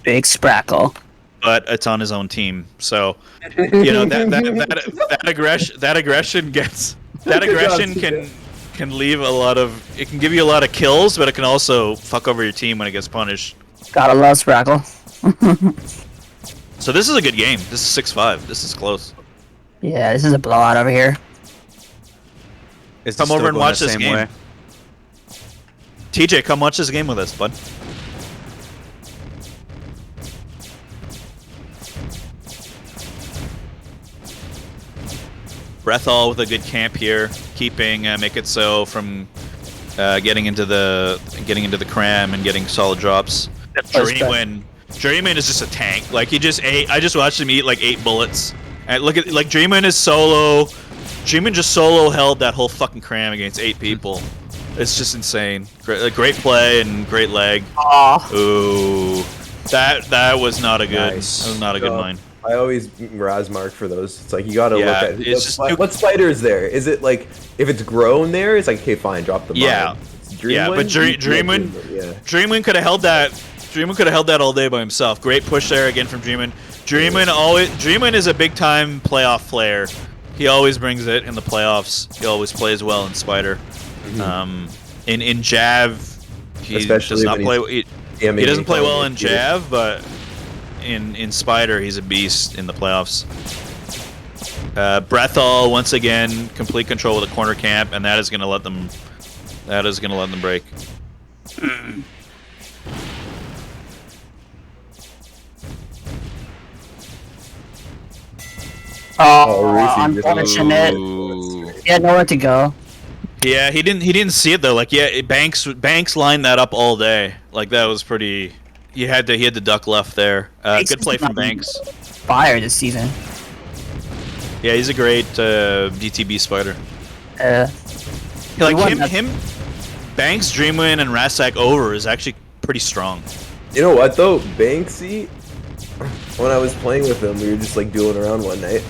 Big Sprackle. But it's on his own team, so you know that aggression can leave a lot of. It can give you a lot of kills, but it can also fuck over your team when it gets punished. Gotta love Sprackle. So this is a good game. This is 6-5. This is close. Yeah, this is a blowout over here. Come over and watch this game. TJ, come watch this game with us, bud. Brethal with a good camp here, keeping Make It So from getting into the cram and getting solid drops. Dreamwind is just a tank. Like he just ate. I just watched him eat like 8 bullets. And look at Dreamwind is solo. Dreamwind just solo held that whole fucking cram against 8 people. It's just insane. Great play and great leg. Aww. Ooh, that was not a good. Nice. That was not a good line. I always mark for those. It's like you gotta look at what spider is there. Is it like if it's grown there? It's like okay, fine, drop the mine. Yeah, but Dreamwind could have held that. Dreamwind could have held that all day by himself. Great push there again from Dreamwind. Dreamwind is a big time playoff player. He always brings it in the playoffs. He always plays well in Spider. In Jav, he does not play. He doesn't play well in Jav, but in Spider, he's a beast in the playoffs. Brethal once again, complete control with a corner camp, and that is going to let them. That is going to let them break. Unfortunate. He had nowhere to go. Yeah, he didn't see it though. Like, yeah, Banks lined that up all day. Like that was pretty. He had to duck left there. Good play from Banks. Fire this season. Yeah, he's a great DTB spider. Like him, Banks, Dreamwind, and Rasak over is actually pretty strong. You know what though, Banksy. When I was playing with him, we were just like dueling around one night.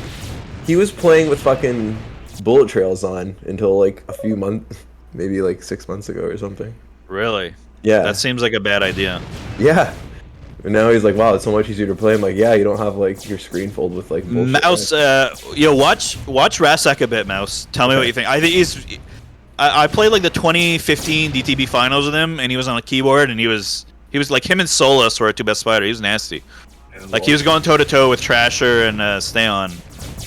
He was playing with fucking bullet trails on until like a few months, maybe like 6 months ago or something. Really? Yeah. That seems like a bad idea. Yeah. And now he's like, wow, it's so much easier to play. I'm like, yeah, you don't have like your screen filled with like bullshit. Mouse, watch Rasak a bit, Mouse. Tell me what you think. I think he's. I played like the 2015 DTB finals with him, and he was on a keyboard, and he was like him and Solus were our 2 best spider. He was nasty. Like he was going toe to toe with Trasher and Stayon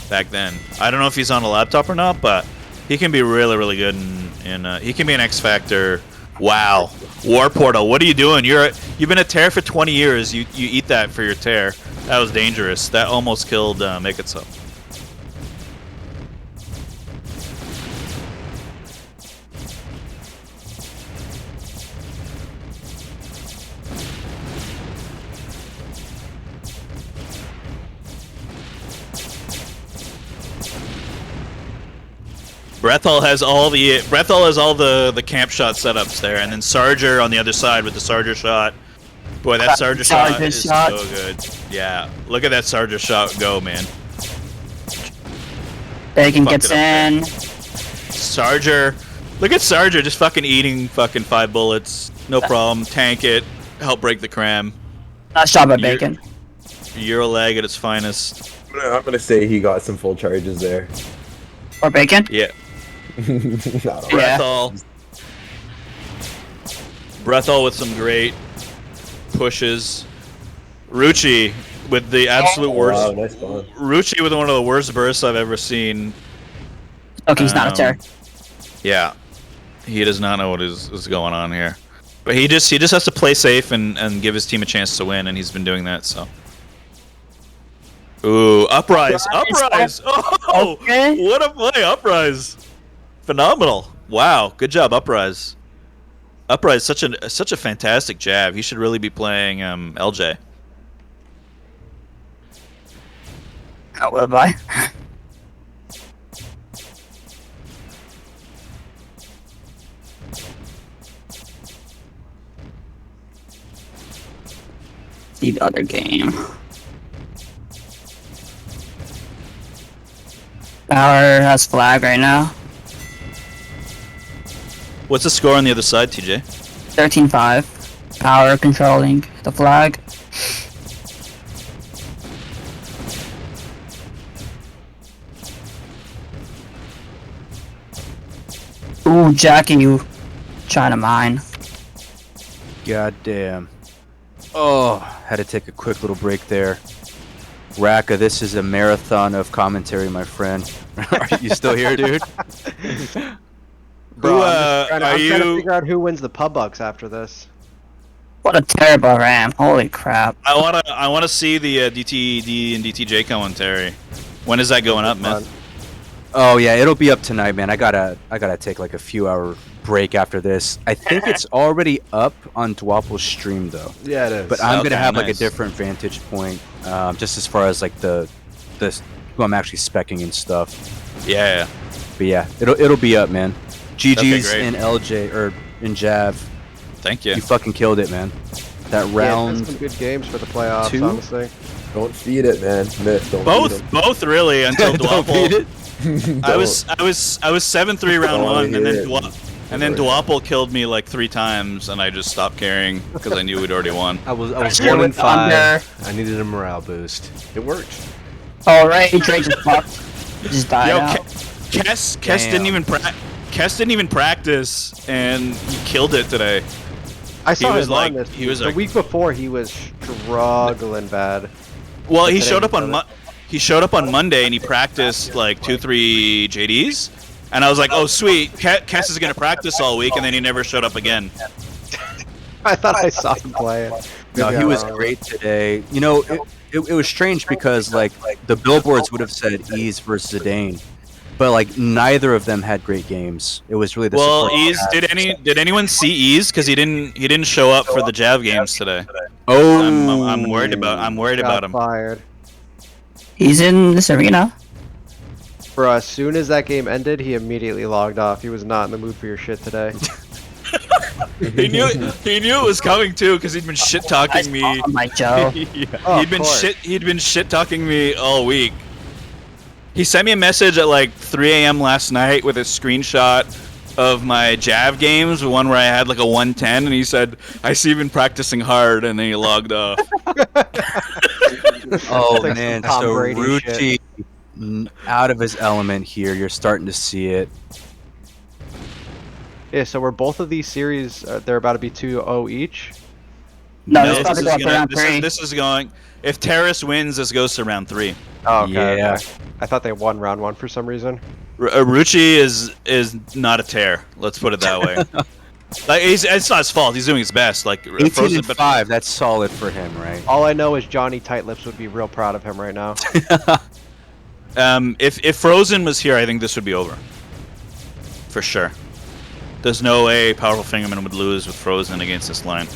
back then. I don't know if he's on a laptop or not, but he can be really, really good, and he can be an X Factor. Wow, War Portal, what are you doing? You've been a tear for 20 years. You eat that for your tear. That was dangerous. That almost killed Make It So. Brethal has all the camp shot setups there, and then Sarger on the other side with the Sarger shot. Boy, that Sarger shot is so good. Yeah, look at that Sarger shot go, man. Bacon gets in. Sarger, look at Sarger just fucking eating fucking 5 bullets, no problem. Tank it, help break the cram. Nice job by Bacon. Eurolag at its finest. I'm gonna say he got some full charges there. Or Bacon? Yeah. Brethal. Brethal with some great pushes. Rucci with the absolute worst. Wow, nice ball. Rucci with one of the worst bursts I've ever seen. Okay, he's not a terror. Yeah, he does not know what is going on here. But he just has to play safe and give his team a chance to win, and he's been doing that. So. Ooh, Uprise! Oh, okay. What a play, Uprise! Phenomenal! Wow, good job, Uprise. Uprise, such a fantastic jab. He should really be playing LJ. How will I? See the other game. Power has flag right now. What's the score on the other side, TJ? 13-5. Power controlling the flag. Ooh, Jackie, you trying to mine. God damn. Oh, had to take a quick little break there. Raka, this is a marathon of commentary, my friend. Are you still here, dude? Bro, I'm trying to figure out who wins the pub bucks after this. What a terrible ram! Holy crap! I wanna see the DTD and DTJ commentary. When is that going up, man? Oh yeah, it'll be up tonight, man. I gotta take like a few hour break after this. I think it's already up on Dwapel's stream though. Yeah, it is. But I'm gonna have like a nice. different vantage point, just as far as like the who I'm actually specking and stuff. Yeah. But yeah, it'll be up, man. GG's great. in LJ or in Jav. Thank you. You fucking killed it, man. That round. Yeah, some good games for the playoffs, 2? honestly. Don't feed it, man. Myth, don't feed it. Both really until Don't feed Dwapel. it. I was 7-3 round one, and then Don't and then Dwapel killed me like 3 times, and I just stopped caring because I knew we'd already won. I was 1 Sure, and 5. under. I needed a morale boost. It worked. Alright, Drake just fucked. Just died Yo, out. Kess didn't even practice, and he killed it today. I saw was him like- on this. he was the like- week before he was struggling bad. Well, he Today showed up he on done he showed up on Monday, and he practiced like 2-3 JDs, and I was like, oh sweet, Kess is gonna practice all week, and then he never showed up again. I thought I saw him play it. No, he was great today. You know, it was strange because like the billboards would have said Ease versus Zidane, but like neither of them had great games. It was really the Well, support Ease, cast. did anyone see Ease? Because he didn't show up for the Jav games today. Oh, I'm worried about him. Fired. He's in this arena. Bro, as soon as that game ended, he immediately logged off. He was not in the mood for your shit today. He knew it was coming too, because he'd been shit talking me. Oh my Joe. Oh, He'd been shit talking me all week. He sent me a message at like 3 a.m. last night with a screenshot of my Jav games, one where I had like a 110, and he said, "I see you've been practicing hard," and then he logged off. oh Like man, some Tom so Brady Ruchi out of his element here. You're starting to see it. Yeah, so were both of these series, they're about to be 2-0 each? No, No, this is about to go up to round 3. this is going. If Terrace wins, this goes to round 3. Oh, okay. Yeah. Okay. I thought they won round 1 for some reason. Ruchi is not a tear. Let's put it that way. Like it's not his fault. He's doing his best. Like 18 and 5. That's solid for him, right? All I know is Johnny Tightlips would be real proud of him right now. If Frozen was here, I think this would be over. For sure. There's no way Powerful Fingerman would lose with Frozen against this line.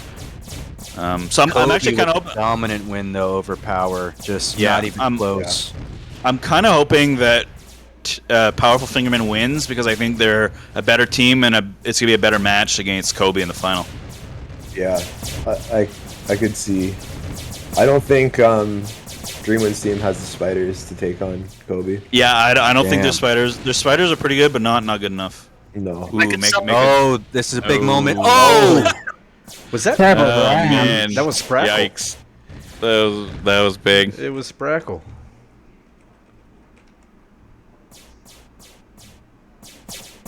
So I'm actually kind of hoping. Dominant win though over Power. Just Yeah, not even close. I'm kind of hoping that Powerful Fingerman wins because I think they're a better team and it's gonna be a better match against Kobe in the final. Yeah, I could see. I don't think Dreamwind's team has the spiders to take on Kobe. Yeah, I don't think Damn. their spiders. Their spiders are pretty good, but not good enough. No. Ooh, Oh, this is a big moment. Oh! Was that? Terrible Oh ram. man, That was Sprackle. Yikes! That was big. It was Sprackle.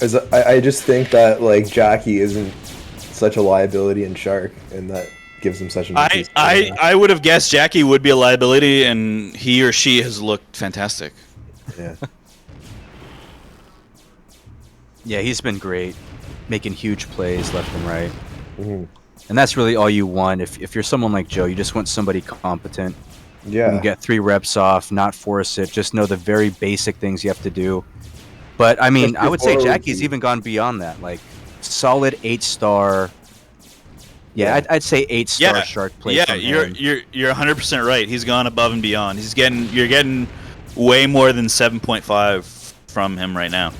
As I just think that like Jackie isn't such a liability in Shark, and that gives him such an. I would have guessed Jackie would be a liability, and he or she has looked fantastic. Yeah. Yeah, he's been great, making huge plays left and right. Mm-hmm. And that's really all you want. If you're someone like Joe, you just want somebody competent. Yeah. You can get 3 reps off, not force it, just know the very basic things you have to do. But I mean, I would say Jackie's even gone beyond that. Like solid 8-star. Yeah, I'd say 8-star shark play. Yeah, you're 100% right. He's gone above and beyond. You're getting way more than 7.5 from him right now.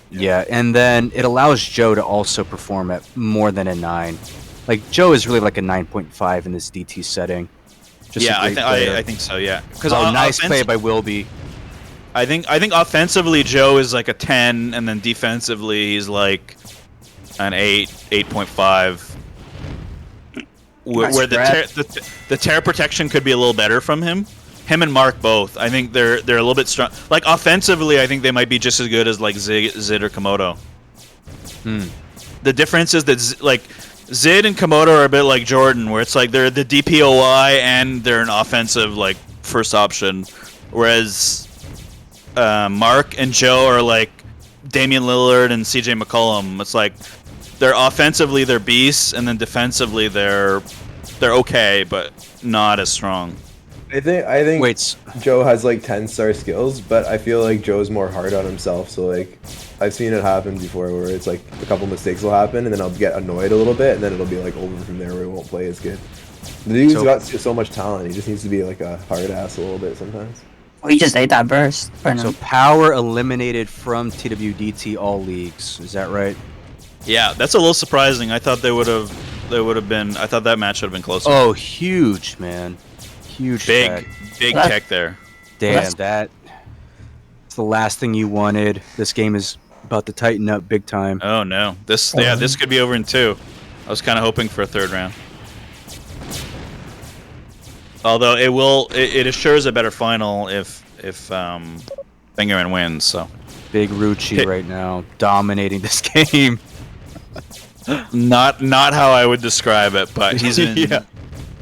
Yeah, and then it allows Joe to also perform at more than a 9. Like Joe is really like a 9.5 in this DT setting. Just I think so. Yeah, because nice play by Wilby. I think offensively Joe is like a 10, and then defensively he's like an 8.5. Where the tear protection could be a little better from him. Him and Mark both. I think they're a little bit strong. Like offensively, I think they might be just as good as like Zid or Komodo. The difference is that like Zid and Komodo are a bit like Jordan, where it's like they're the DPOY and they're an offensive like first option, whereas Mark and Joe are like Damian Lillard and CJ McCollum. It's like they're offensively they're beasts, and then defensively they're okay, but not as strong. I think Joe has like 10-star skills, but I feel like Joe's more hard on himself. So like, I've seen it happen before where it's like a couple mistakes will happen, and then I'll get annoyed a little bit, and then it'll be like over from there where he won't play as good. The dude's got so much talent. He just needs to be like a hard ass a little bit sometimes. Well, he just ate that burst. So Power eliminated from TWDT all leagues. Is that right? Yeah, that's a little surprising. I thought they would have been. I thought that match would have been closer. Oh, huge, man. Huge big tech there. Damn, that's the last thing you wanted. This game is about to tighten up big time. Oh no, this could be over in 2. I was kind of hoping for a 3rd round. Although it assures a better final if Fingerman wins. So big Rucci right now dominating this game. Not how I would describe it, but he's been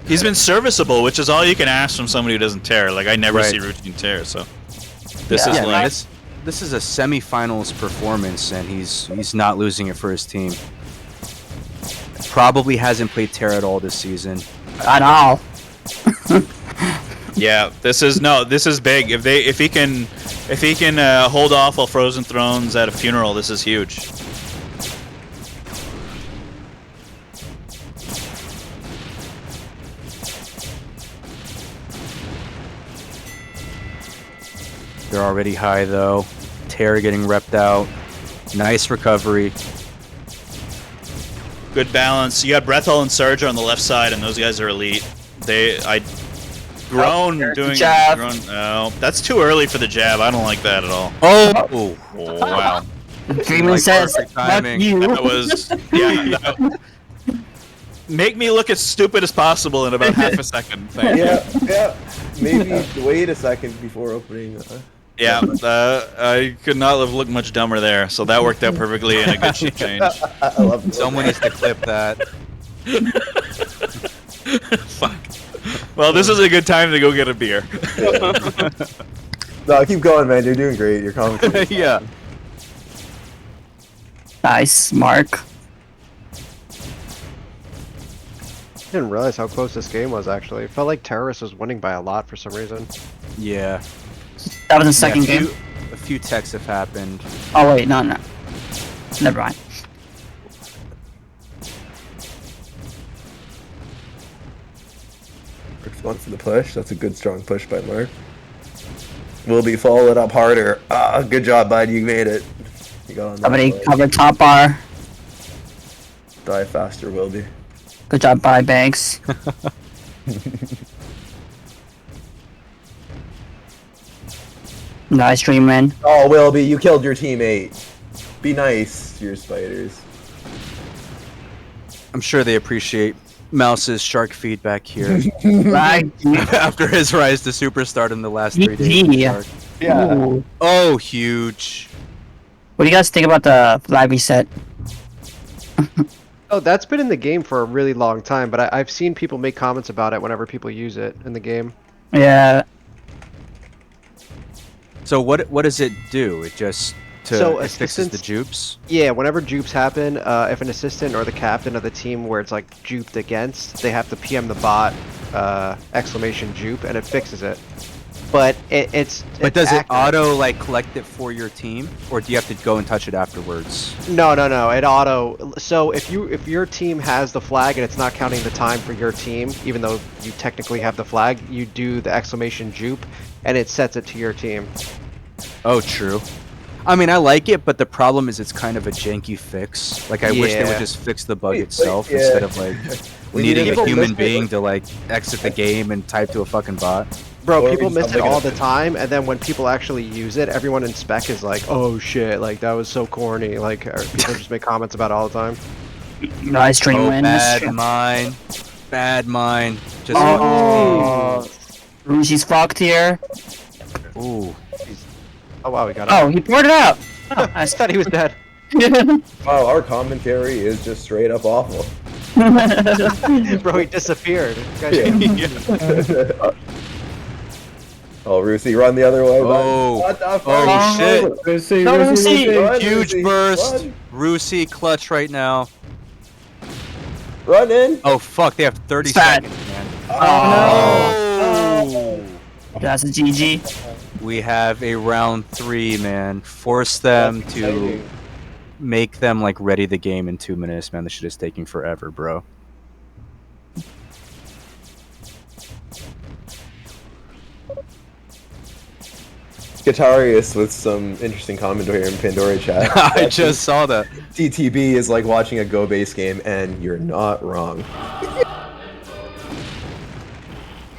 he's been serviceable, which is all you can ask from somebody who doesn't tear. Like I never see routine tear, so this is like this is a semifinals performance, and he's not losing it for his team. Probably hasn't played tear at all this season. At all. Yeah, this is big. If he can hold off while Frozen Thrones at a funeral, this is huge. They're already high though. Tear getting repped out. Nice recovery. Good balance. You got Brethel and Surge on the left side, and those guys are elite. Grown. No, that's too early for the jab. I don't like that at all. Oh wow. Dreamer says, "Fuck you." That was make me look as stupid as possible in about half a second. Thank you. Yeah. Maybe wait a second before opening. Yeah, I could not have looked much dumber there, so that worked out perfectly in a good shape change. I love Someone needs to clip that. Fuck. Well, this is a good time to go get a beer. No, keep going, man. You're doing great. You're confident. Yeah. Nice, Mark. Didn't realize how close this game was actually. It felt like Terrorist was winning by a lot for some reason. Yeah. That was the second game. A few techs have happened. Oh wait, no. Never mind. Mark's going for the push. That's a good, strong push by Mark. Will be followed up harder. Good job, bud. You made it. You got on that. Somebody cover top bar. Die faster, Will be. Good job, bye, Banks. Nice dream, man. Oh, Wilby, you killed your teammate. Be nice to your spiders. I'm sure they appreciate Mouse's shark feedback here. Right. After his rise to superstar in the last 3 days. Yeah. Ooh. Oh, huge. What do you guys think about the live reset? Oh, that's been in the game for a really long time, but I've seen people make comments about it whenever people use it in the game. Yeah. So what does it do? It just So it fixes the assistants, jupes. yeah, whenever jupes happen, if an assistant or the captain of the team where it's like juped against, they have to PM the bot exclamation jupe, and it fixes it. But But does accurate. it auto like collect it for your team, or do you have to go and touch it afterwards? No. It auto. So if your team has the flag and it's not counting the time for your team, even though you technically have the flag, you do the exclamation jupe, and it sets it to your team. Oh, true. I mean, I like it, but the problem is it's kind of a janky fix. Like, I wish they would just fix the bug itself instead of like needing a human being to like exit the game and type to a fucking bot. Bro, people miss it all the time, and then when people actually use it, everyone in spec is like, "Oh shit, like that was so corny." Like, people just make comments about it all the time. Nice stream win. Bad mine. Just Ruzi's fucked here. Ooh. Oh wow, we got it. Oh, he poured it out. Oh, I thought he was dead. Wow, our commentary is just straight up awful. Bro, he disappeared. Oh, Rusi, run the other way. Oh, what the fuck? oh shit. Rusi. Huge burst. Rusi clutch right now. Run in. Oh fuck, they have 30 Sad. seconds, man. Oh. That's a GG. We have a round 3, man. Force them to make them like ready the game in 2 minutes, man. This shit is taking forever, bro. Guitarius with some interesting commentary here in Pandora chat. I just saw that. TTB is like watching a Go base game, and you're not wrong.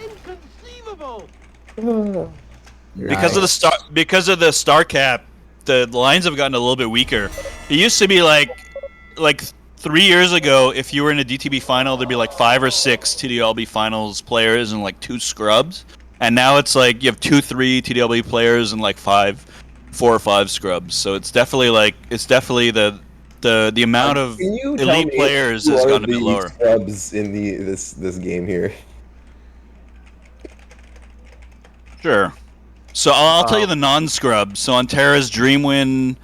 Inconceivable. Because of the star cap, the lines have gotten a little bit weaker. It used to be like 3 years ago, if you were in a DTB final, there'd be like 5 or 6 TDLB finals players and like 2 scrubs. And now it's like you have 2-3 TDLB players and like 4 or 5 scrubs. So it's definitely the amount of elite players has gotten a bit lower. Scrubs in this game here. Sure. So I'll tell you the non-scrubs. So on Terra's Dreamwind,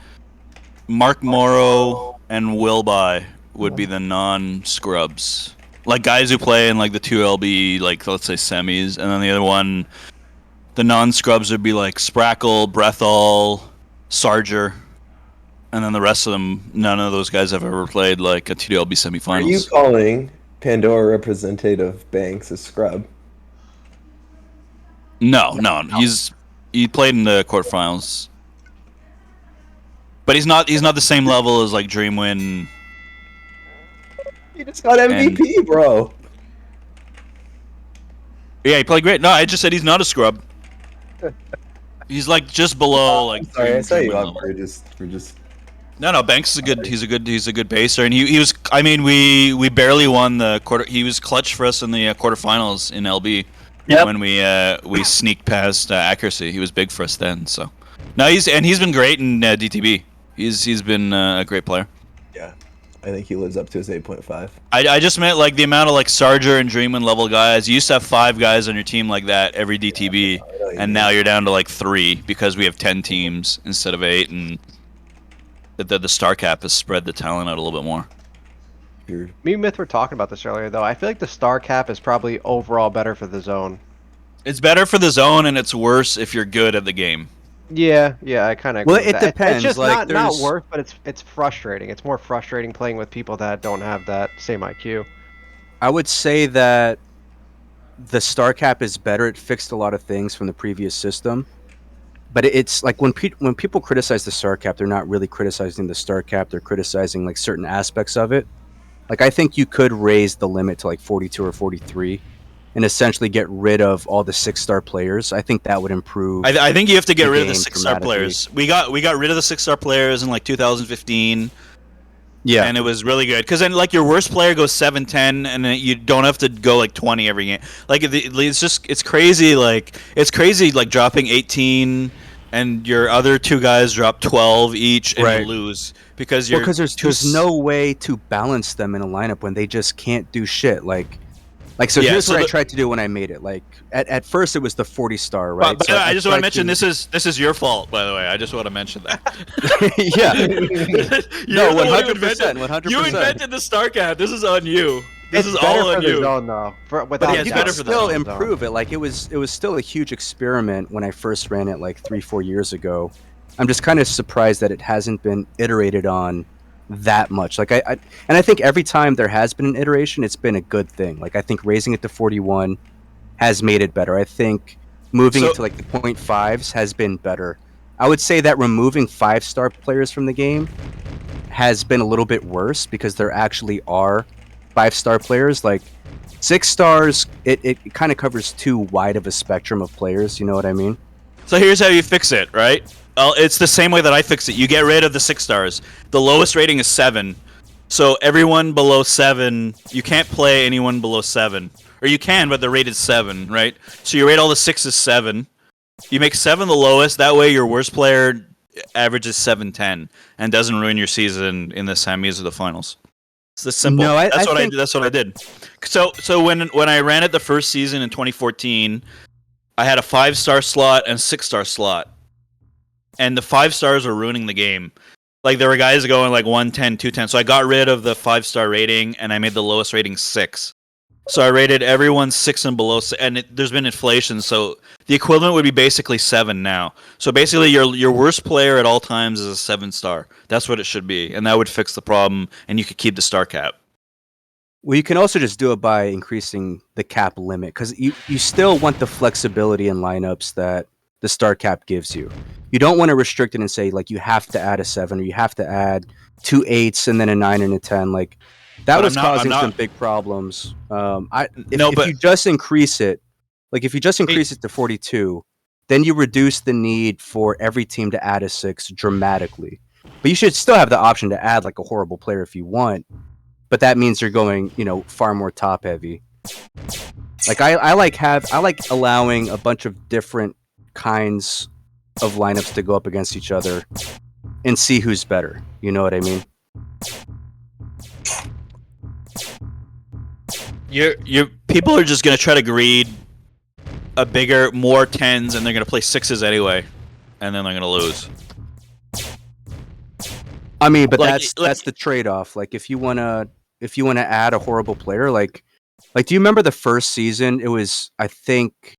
Mark Morrow, and Wilby would be the non-scrubs. Like guys who play in like the 2LB, like let's say semis, and then the other one, the non-scrubs would be like Sprackle, Brethal, Sarger, and then the rest of them, none of those guys have ever played like a TDLB semifinals. Are you calling Pandora representative Banks a scrub? No. He played in the quarterfinals, but he's not the same level as like Dreamwind. You just got MVP, bro. Yeah, he played great. No, I just said he's not a scrub. He's like just below like. Sorry, I set you up for just. No. Banks is a good. He's a good baser, and he was. I mean, we barely won the quarter. He was clutch for us in the quarterfinals in LB. Yep. When we sneaked past accuracy, he was big for us then. So, no, he's been great in DTB. He's been a great player. Yeah, I think he lives up to his 8.5. I just meant like the amount of like Sarger and Dreamwind level guys. You used to have 5 guys on your team like that every DTB, and now you're down to like 3 because we have 10 teams instead of 8, and the star cap has spread the talent out a little bit more. Me and Myth were talking about this earlier, though. I feel like the star cap is probably overall better for the zone. It's better for the zone, and it's worse if you're good at the game. Yeah, I kind of. Well, it depends. It's just like, not worse, but it's frustrating. It's more frustrating playing with people that don't have that same IQ. I would say that the star cap is better. It fixed a lot of things from the previous system. But it's like when people criticize the star cap, they're not really criticizing the star cap. They're criticizing like certain aspects of it. Like I think you could raise the limit to like 42 or 43 and essentially get rid of all the 6-star players. I think that would improve. I think you have to get rid of the 6-star players. We got rid of the 6-star players in like 2015. Yeah, and it was really good because then like your worst player goes 7-10, and then you don't have to go like 20 every game. Like it's crazy. Like it's crazy like dropping 18, and your other 2 guys drop 12 each, and you lose because there's no way to balance them in a lineup when they just can't do shit. Like Like, so here's what I tried to do when I made it. Like, at first it was the 40-star, right? But so I just want to mention this is your fault, by the way. I just want to mention that. No, 100%. You invented the star cap. This is on you. This is better all for on the you. zone, though. It's better for the still zone. improve it. Like, it was still a huge experiment when I first ran it like 3-4 years ago. I'm just kind of surprised that it hasn't been iterated on that much. Like, I think every time there has been an iteration, it's been a good thing. Like, I think raising it to 41 has made it better. I think moving it to like the 0.5s has been better. I would say that removing 5-star players from the game has been a little bit worse because there actually are 5-star players. Like 6 stars, it kind of covers too wide of a spectrum of players. You know what I mean? So here's how you fix it, right? It's the same way that I fix it. You get rid of the 6 stars. The lowest rating is 7. So everyone below 7, you can't play anyone below 7. Or you can, but the rate is 7, right? So you rate all the 6s 7. You make 7 the lowest. That way your worst player averages 7-10 and doesn't ruin your season in the semis or the finals. It's this simple. No, that's what I did. So when I ran it the first season in 2014, I had a 5-star slot and 6-star slot. And the 5 stars are ruining the game. Like, there were guys going like 110, 210. So I got rid of the 5-star rating and I made the lowest rating 6. So I rated everyone 6 and below, and there's been inflation, so the equivalent would be basically 7 now. So basically, your worst player at all times is a 7-star. That's what it should be, and that would fix the problem, and you could keep the star cap. Well, you can also just do it by increasing the cap limit, because you still want the flexibility in lineups that the star cap gives you. You don't want to restrict it and say, like, you have to add a 7, or you have to add 2 8s and then a 9 and a 10, like... That was causing some big problems. If you just increase it, like if you just increase it to 42, then you reduce the need for every team to add a 6 dramatically. But you should still have the option to add like a horrible player if you want. But that means you're going, far more top heavy. Like I like allowing a bunch of different kinds of lineups to go up against each other and see who's better. You know what I mean? Your people are just gonna try to greed more 10s, and they're gonna play 6s anyway, and then they're gonna lose. I mean, but that's the trade-off. Like, if you wanna add a horrible player, like do you remember the first season? I think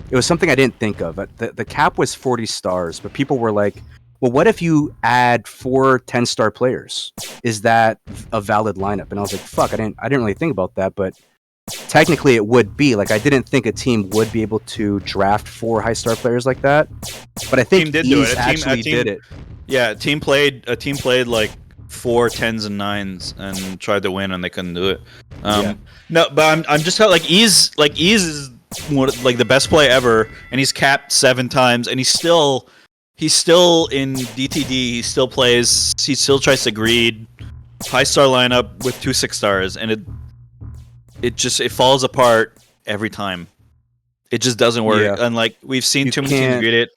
it was something I didn't think of. The cap was 40 stars, but people were like, well, what if you add 4 10-star players? Is that a valid lineup? And I was like, fuck, I didn't really think about that, but technically it would be. Like, I didn't think a team would be able to draft 4 high-star players like that, but I think Ease actually did it. Yeah, a team played like 4 10s and 9s and tried to win, and they couldn't do it. No, but I'm just like Ease is like the best play ever, and he's capped 7 times, and he's still in DTD. He still plays. He still tries to greed high star lineup with 2 6-stars, and it falls apart every time. It just doesn't work. Yeah. And like we've seen too many teams greed it.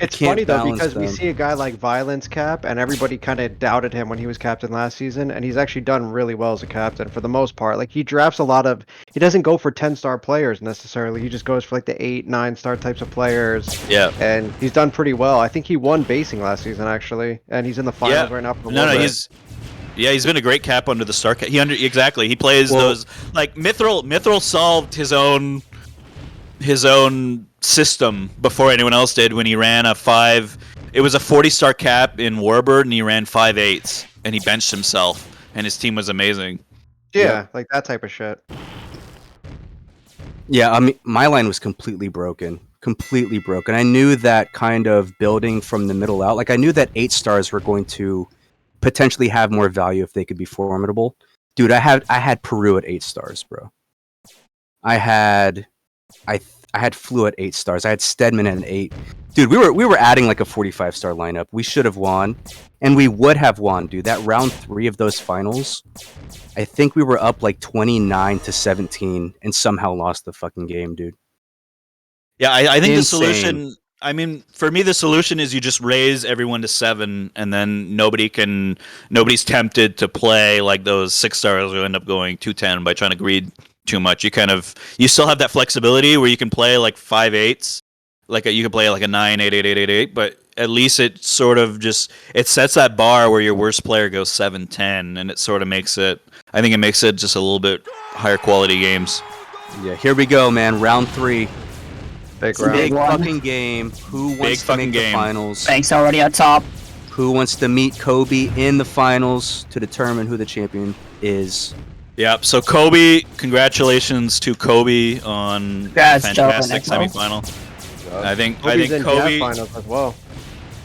It's funny though because we see a guy like Violence cap, and everybody kind of doubted him when he was captain last season, and he's actually done really well as a captain for the most part. Like, he drafts a lot of. He doesn't go for 10-star players necessarily. He just goes for like the 8, 9-star types of players. Yeah. And he's done pretty well. I think he won basing last season actually, and he's in the finals right now. He's been a great cap under the star cap. Exactly. He plays those like Mithril solved his own system before anyone else did when he ran a 5. It was a 40-star cap in Warbird, and he ran 5 8s, and he benched himself, and his team was amazing. Yeah, like that type of shit. Yeah, I mean, my line was completely broken. I knew that kind of building from the middle out. Like, I knew that 8 stars were going to potentially have more value if they could be formidable. Dude, I had Peru at 8 stars, bro. I had Flu at 8 stars. I had Stedman at an 8. Dude, we were adding like a 45-star lineup. We should have won, and we would have won, dude. That round 3 of those finals, I think we were up like 29-17 and somehow lost the fucking game, dude. Yeah, I think the solution. I mean, for me, the solution is you just raise everyone to 7, and then nobody's tempted to play like those 6 stars who end up going 210 by trying to greed too much. You still have that flexibility where you can play like 5/8s, you can play like a 9/8/8/8/8, but at least it sort of it sets that bar where your worst player goes 7/10, and it sort of makes it. I think it makes it just a little bit higher quality games. Yeah, here we go, man. Round 3. Big fucking game. Who wants to make the finals? Banks already at top. Who wants to meet Kobe in the finals to determine who the champion is? Yep. So Kobe, congratulations to Kobe on fantastic semifinal. I think Kobe finals as well.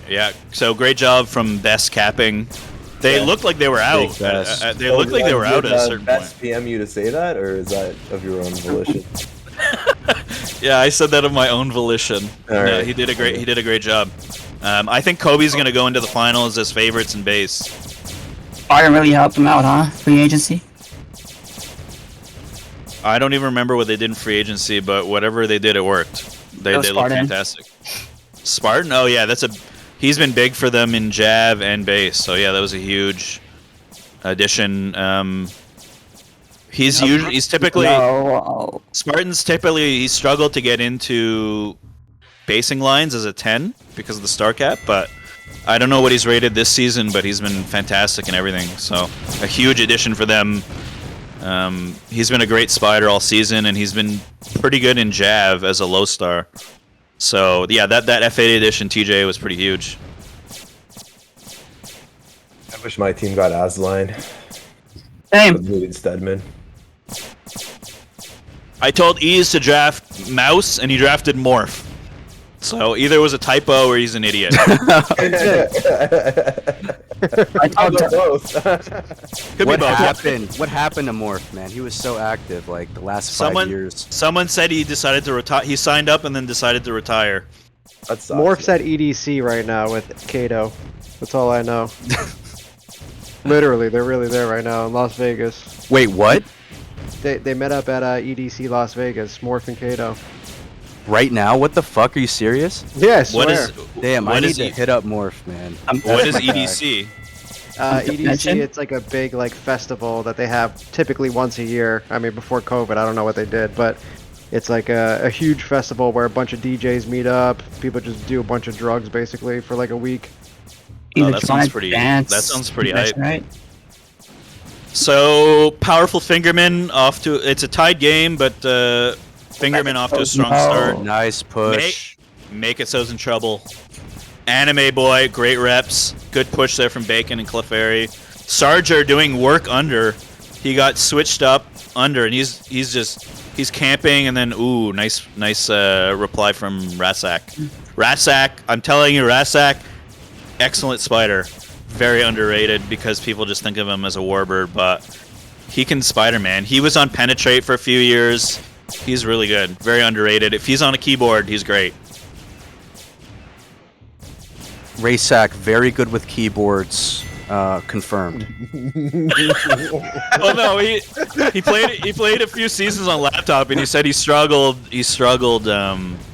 Yeah. So great job from Best capping. They looked like they were out. They looked like they were out at a certain point. Best PM you to say that, or is that of your own volition? Yeah, I said that of my own volition. Right. He did a great job. I think Kobe's gonna go into the finals as favorites in base. Bayern really helped them out, huh? Free agency. I don't even remember what they did in free agency, but whatever they did, it worked. They looked fantastic. Spartan? Oh yeah, he's been big for them in Jav and base. So yeah, that was a huge addition. He's typically Spartans he struggled to get into basing lines as a 10 because of the star cap, but I don't know what he's rated this season, but he's been fantastic in everything. So a huge addition for them. He's been a great spider all season, and he's been pretty good in Jav as a low star. So yeah, that F8 edition TJ was pretty huge. I wish my team got Asline. Same. Stedman. I told Ease to draft Mouse, and he drafted Morph. So either it was a typo or he's an idiot. I told both. Could be both. What happened to Morph, man? He was so active like the last 5 years. Someone said he decided to retire. He signed up and then decided to retire. Morph's at EDC right now with Kato. That's all I know. Literally, they're really there right now in Las Vegas. Wait, what? They met up at EDC Las Vegas, Morph and Kato. Right now? What the fuck? Are you serious? Yes. Yeah, Damn, I need to hit up Morph, man. What is EDC? EDC, it's like a big festival that they have typically once a year. I mean, before COVID, I don't know what they did, but it's like a huge festival where a bunch of DJs meet up. People just do a bunch of drugs basically for like a week. Oh, that sounds pretty hype. Right? So powerful Fingerman it's a tied game, but Fingerman off to a strong start. Nice push. Make it so's in trouble. Anime boy, great reps. Good push there from Bacon and Clefairy. Sarger doing work under. He got switched up under, and he's camping, and then nice reply from Rasak. Rasak, I'm telling you, Rasak, excellent spider. Very underrated because people just think of him as a warbird, but he can spider, man. He was on Penetrate for a few years. He's really good. Very underrated. If he's on a keyboard, he's great. Rasak, very good with keyboards. Confirmed. Oh no, he played a few seasons on laptop, and he said he struggled.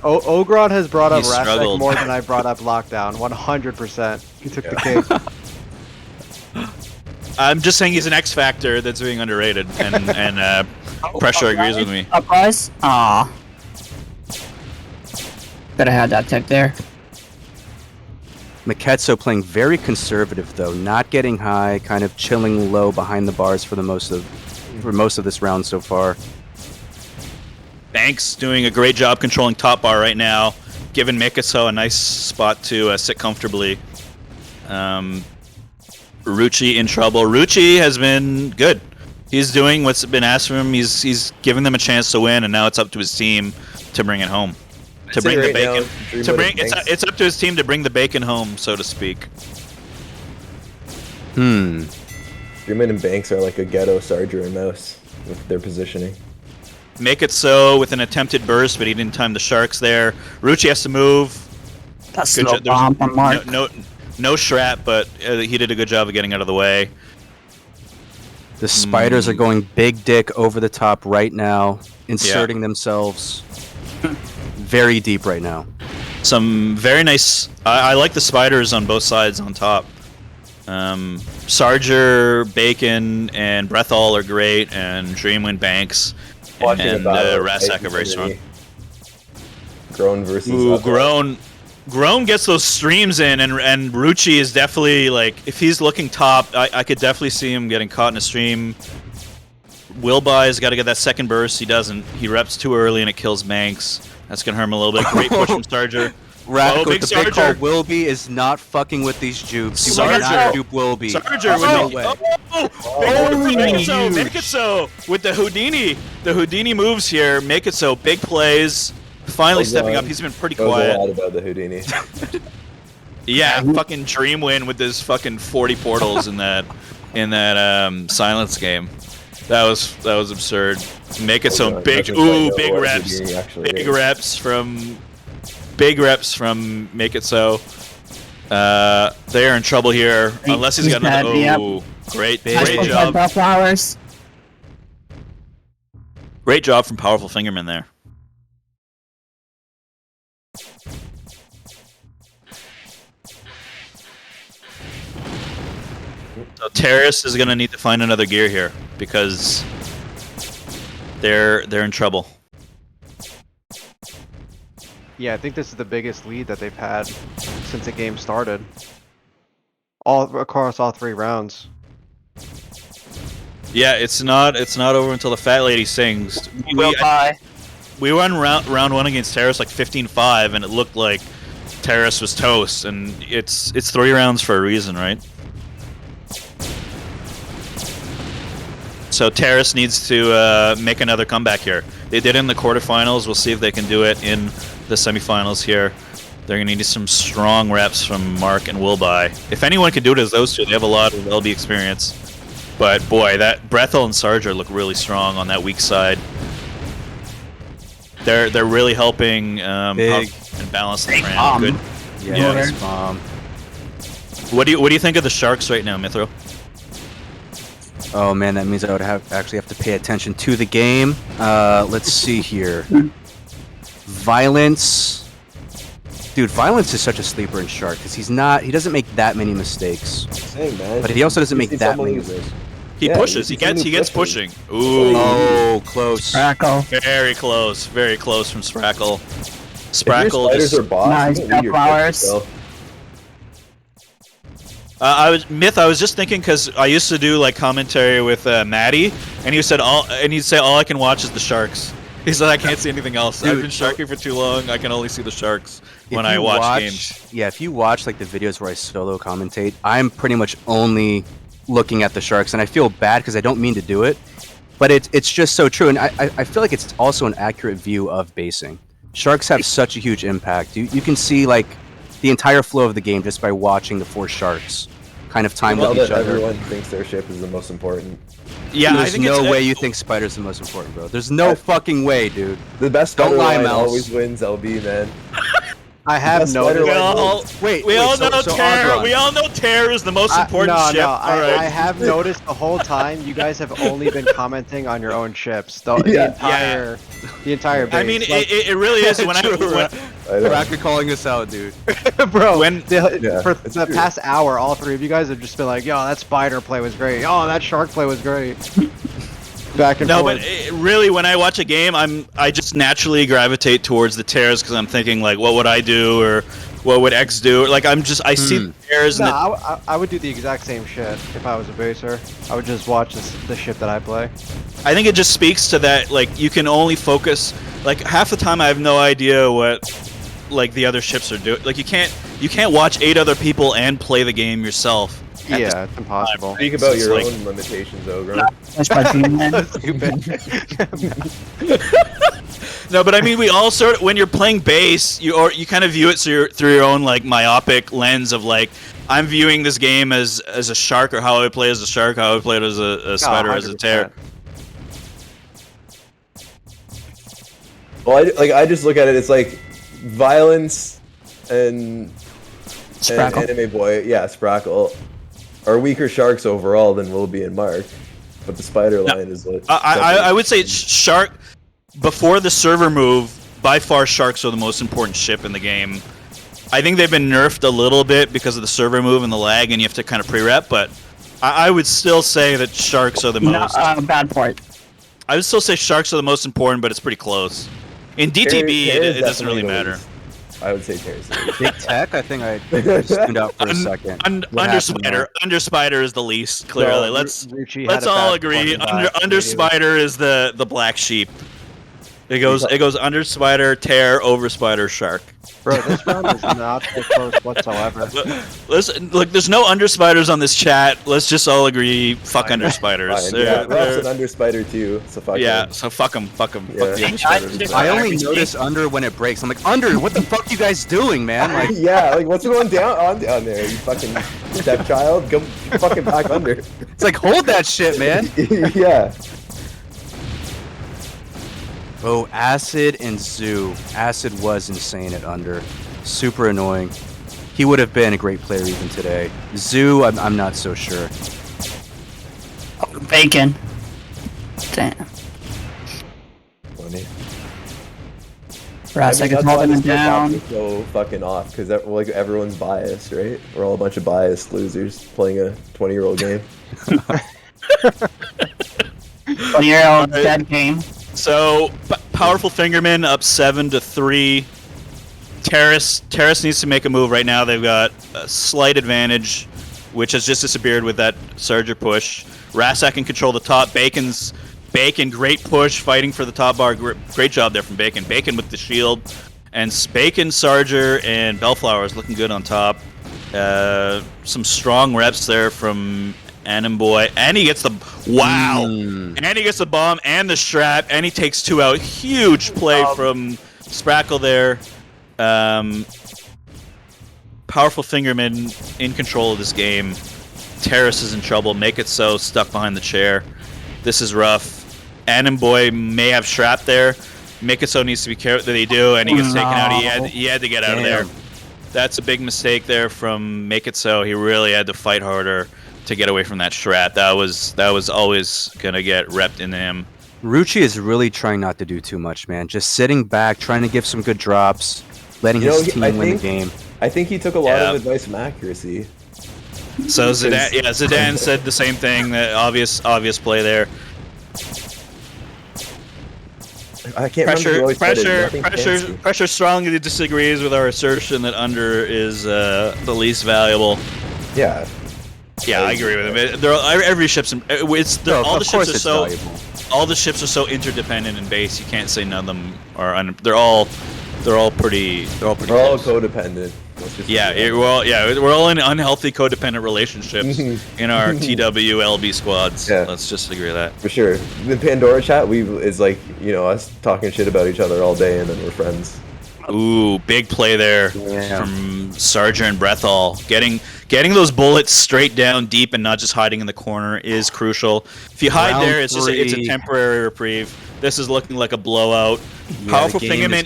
Ogron has brought up Rasak more than I brought up Lockdown. 100%. He took the cake. I'm just saying he's an X factor that's being underrated, and Pressure agrees with me. Uprise? Aw. Could have had that tech there. Maketso playing very conservative though, not getting high, kind of chilling low behind the bars for most of this round so far. Banks doing a great job controlling top bar right now, giving Mikaso a nice spot to sit comfortably. Rucci in trouble. Rucci has been good. He's doing what's been asked from him. He's giving them a chance to win, and now it's up to his team to bring it home. To bring the bacon. It's up to his team to bring the bacon home, so to speak. Freeman and Banks are like a ghetto Sarger and Mouse with their positioning. Make it so with an attempted burst, but he didn't time the sharks there. Rucci has to move. That's no bomb from Mark. No Shrap, but he did a good job of getting out of the way. The spiders are going big dick over the top right now, inserting themselves very deep right now. Some very nice. I like the spiders on both sides on top. Sarger, Bacon, and Breathall are great, and Dreamwind Banks. watching and Rasak are very strong. Grown versus Grown gets those streams in, and Ruchi is definitely like, if he's looking top, I could definitely see him getting caught in a stream. Wilby's got to get that second burst. He doesn't. He reps too early and it kills Manx. That's gonna hurt him a little bit. Great push from Sarger. Radical, big the big call Wilby is not fucking with these jupes. He will not dupe Wilby. Sarger make it so with the Houdini. The Houdini moves here. Make it so. Big plays. Finally stepping up. He's been pretty quiet. A lot about the Houdini. Yeah, fucking dream win with his fucking 40 portals in that silence game. That was absurd. Make it so big. Ooh, big reps from Make It So. They're in trouble here unless he's got another. Oh, great job. Great job from Powerful Fingerman there. So Terrace is gonna need to find another gear here because they're in trouble. Yeah, I think this is the biggest lead that they've had since the game started. All across all 3 rounds. Yeah, it's not over until the fat lady sings. We won round 1 against Terrace like 15-5, and it looked like Terrace was toast. And it's 3 rounds for a reason, right? So Terrace needs to make another comeback here. They did it in the quarterfinals. We'll see if they can do it in the semifinals here. They're going to need some strong reps from Mark and Wilby. If anyone can do it as those two, they have a lot of LB experience. But boy, that Brethel and Sarger look really strong on that weak side. They're really helping and balance the brand. Good. Yeah, bomb. What do you think of the Sharks right now, Mithro? Oh man, that means I would actually have to pay attention to the game. Let's see here. Violence. Dude, Violence is such a sleeper in Shark because he doesn't make that many mistakes. Dang, man. But he also doesn't make that many mistakes. He pushes. He gets pushing. Ooh. Oh, close. Sprackle. Very close from Sprackle. Sprackle just. Nice flowers. I was just thinking because I used to do like commentary with Maddie, and he'd say all I can watch is the Sharks. He said I can't see anything else. Dude, I've been sharking for too long. I can only see the Sharks when I watch games. Yeah, if you watch like the videos where I solo commentate, I'm pretty much only looking at the Sharks, and I feel bad because I don't mean to do it, but it's just so true, and I feel like it's also an accurate view of basing. Sharks have such a huge impact. You can see like the entire flow of the game just by watching the 4 Sharks kind of time with each other. Everyone thinks their ship is the most important. Yeah, there's no way you think Spider's the most important, bro. There's no fucking way, dude. The best Spider line always wins LB, man. I have noticed. We all know Terror is the most important ship. No, I have noticed the whole time you guys have only been commenting on your own ships. The entire base. I mean, it really is. When Cracker calling us out, dude. Bro, for the past hour, all 3 of you guys have just been like, yo, that Spider play was great. Oh, that Shark play was great. Back and forth. But really, when I watch a game, I just naturally gravitate towards the Terrors because I'm thinking like, what would I do, or what would X do? Like I see the Terrors. No, I would do the exact same shit if I was a baser. I would just watch the ship that I play. I think it just speaks to that, like you can only focus. Like half the time, I have no idea what like the other ships are doing. Like you can't watch 8 other people and play the game yourself. Yeah, it's impossible. Speak about your own limitations, Ogre. No, but I mean, we all sort of, when you're playing base, you kind of view it through your own like myopic lens of like, I'm viewing this game as a Shark, or how I would play as a Shark, how I would play it as a Spider, as a Terror. Well, I just look at it. It's like Violence and Anime Boy, Sprackle, are weaker Sharks overall than Wilby and Mark, but the Spider line is what. I would say Shark, before the server move, by far Sharks are the most important ship in the game. I think they've been nerfed a little bit because of the server move and the lag, and you have to kind of pre-rep, but I would still say that Sharks are the most. Bad part. I would still say sharks are the most important, but it's pretty close. In DTB, it doesn't really matter. I would say Terrace. Big Tech, I think I tuned out for a second. Under Spider is the least, clearly. No, let's Rucci all agree. Under Spider is the black sheep. It goes under Spider, Tear, over Spider, Shark. Bro, this round is not that close whatsoever. Look, there's no under Spiders on this chat. Let's just all agree, fuck under Spiders. Yeah, Ralph's an under Spider too, so fuck him. So fuck him. Fuck the under Spiders. I only notice under when it breaks. I'm like, under, what the fuck you guys doing, man? Like, yeah, like what's going on down there? You fucking stepchild, go fucking back under. It's like, hold that shit, man. Yeah. Oh, Acid and Zoo. Acid was insane at under. Super annoying. He would have been a great player even today. Zoo, I'm not so sure. Oh, Bacon. Damn. Funny. Ras, I can hold him down. So fucking off because like everyone's biased, right? We're all a bunch of biased losers playing a 20-year-old game. 20-year-old dead game. So, Powerful Fingerman up 7-3. Terrace needs to make a move right now. They've got a slight advantage, which has just disappeared with that Surger push. Rasak can control the top. Bacon, great push, fighting for the top bar. Great job there from Bacon. Bacon with the shield. And Bacon, Sarger, and Bellflower is looking good on top. Some strong reps there from Boy, and he gets the and he gets the bomb and the strap, and he takes 2 out. Huge play from Sprackle there. Powerful Fingerman in control of this game. Terrace is in trouble. Make it so stuck behind the chair. This is rough. Boy may have strap there. Make it so needs to be careful that they do, and he gets taken out. He had to get out of there. That's a big mistake there from Make It So. He really had to fight harder to get away from that strat. That was always gonna get repped into him. Rucci is really trying not to do too much, man. Just sitting back, trying to give some good drops, letting his team win the game. I think he took a lot of advice from accuracy. So Zidane said the same thing. That obvious play there. I can't Pressure strongly disagrees with our assertion that under is the least valuable. Yeah. Yeah, I agree with him. Every ship's all the ships are so interdependent in base. You can't say none of them are. They're all pretty. They're all codependent. We're all in unhealthy codependent relationships in our TWLB squads. Yeah. Let's just agree with that. For sure. The Pandora chat is like, us talking shit about each other all day, and then we're friends. Ooh, big play there from Sarger and Brethall. Getting those bullets straight down deep and not just hiding in the corner is crucial. If you hide there, it's a temporary reprieve. This is looking like a blowout. Powerful Fingerman,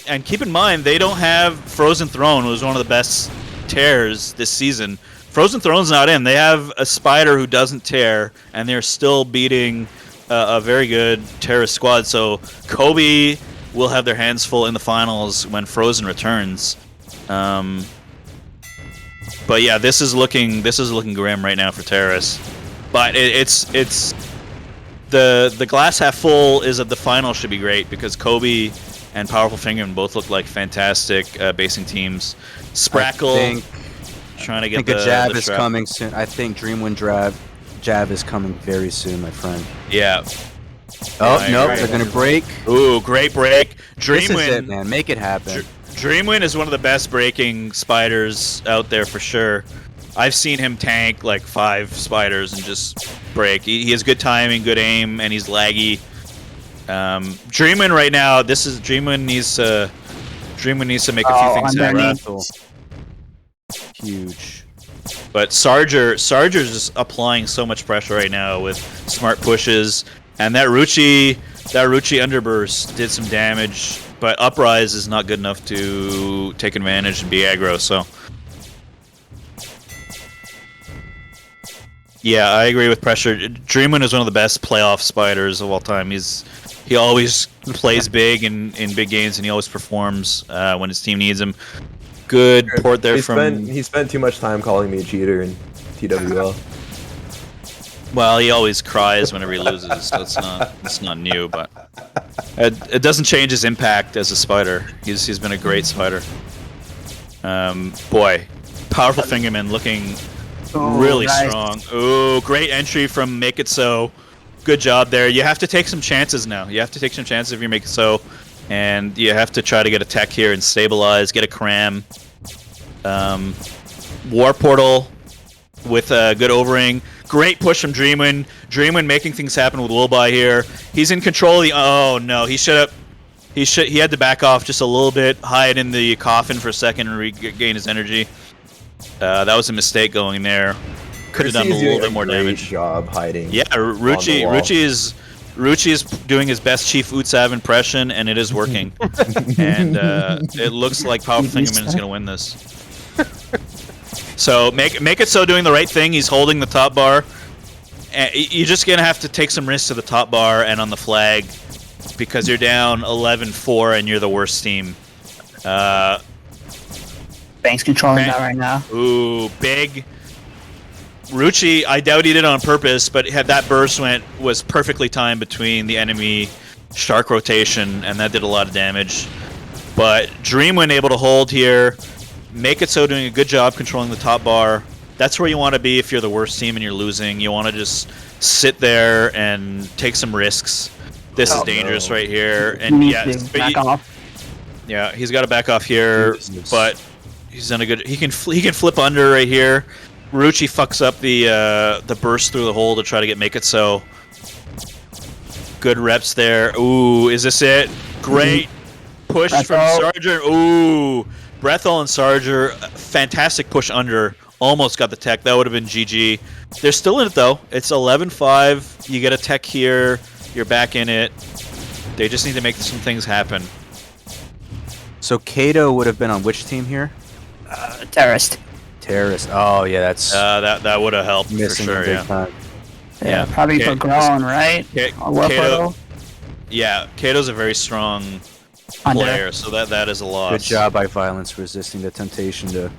and keep in mind they don't have Frozen Throne, who was one of the best tears this season. Frozen Throne's not in. They have a Spider who doesn't tear, and they're still beating a very good terrorist squad. So Kobe will have their hands full in the finals when Frozen returns. But yeah, this is looking grim right now for Terrace. But it's the glass half full is that the final should be great because Kobe and Powerful Fingerman both look like fantastic basing teams. Sprackle trying to get the jab the is coming soon. I think Dreamwind jab is coming very soon, my friend. Yeah. Oh no, they're gonna break. Ooh, great break. This is it, man. Make it happen. Dreamwind is one of the best breaking spiders out there for sure. I've seen him tank like 5 spiders and just break. He has good timing, good aim, and he's laggy. Dreamwind right now, Dreamwind needs to make a few things happen. Huge. But Sarger's just applying so much pressure right now with smart pushes, and that Rucci underburst did some damage. But Uprise is not good enough to take advantage and be aggro, so... Yeah, I agree with pressure. Dreamwind is one of the best playoff spiders of all time. He always plays big in big games, and he always performs when his team needs him. Good port there he spent too much time calling me a cheater in TWL. Well, he always cries whenever he loses, so it's not new, but it doesn't change his impact as a spider. He's been a great spider. Boy, powerful fingerman looking really strong. Ooh, great entry from Make It So. Good job there. You have to take some chances now. You have to take some chances if you make it so, and you have to try to get a tech here and stabilize, get a cram. War Portal with a good overing. Great push from Dreamwind. Dreamwind making things happen with Wilby here. He's in control of the... Oh, no. He had to back off just a little bit, hide in the coffin for a second and regain his energy. That was a mistake going there. Could have done a little bit more damage. Job hiding. Yeah, Ruchi is doing his best Chief Utsav impression, and it is working. And it looks like Powerful Fingerman is going to win this. So make it so doing the right thing. He's holding the top bar. And you're just going to have to take some risks to the top bar and on the flag because you're down 11-4 and you're the worst team. Bank's controlling that right now. Ooh, big. Ruchi, I doubt he did it on purpose, but had that burst was perfectly timed between the enemy Shark rotation, and that did a lot of damage. But Dreamwind able to hold here. Make It So doing a good job controlling the top bar. That's where you want to be if you're the worst team and you're losing. You want to just sit there and take some risks. This is dangerous right here. And yeah, he's got to back off here, but he's done a good. He can flip under right here. Ruchi fucks up the burst through the hole to try to Make It So. Good reps there. Ooh, is this it? Great push from Sarger. Ooh, Brethel and Sarger, fantastic push under. Almost got the tech. That would have been GG. They're still in it though. It's 11-5. You get a tech here. You're back in it. They just need to make some things happen. So Kato would have been on which team here? Terrorist. Terrorist. Oh yeah, that's that would have helped for sure. Yeah, probably for Grown, right? Kato. Yeah, Kato's a very strong player, so that is a loss. Good job by Violence resisting the temptation to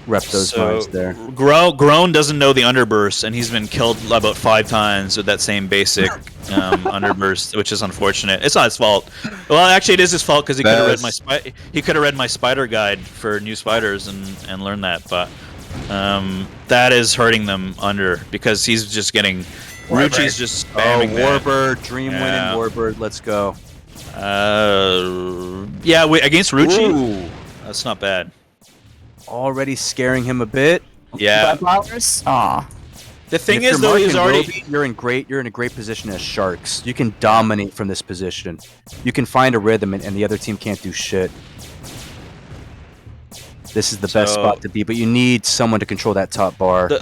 rep those vibes there. Grown doesn't know the underburst, and he's been killed about 5 times with that same basic underburst, which is unfortunate. It's not his fault. Well, actually, it is his fault because he could have read my spider guide for new spiders and learned that. But that is hurting them under because he's just getting. Ruchi's just spamming Warbird, Dreamwind, and Warbird. Let's go. Yeah, against Ruchi. Ooh. That's not bad. Already scaring him a bit. Yeah. Aw. The thing is, though, he's already. You're in a great position as Sharks. You can dominate from this position. You can find a rhythm, and the other team can't do shit. This is the best spot to be, but you need someone to control that top bar. The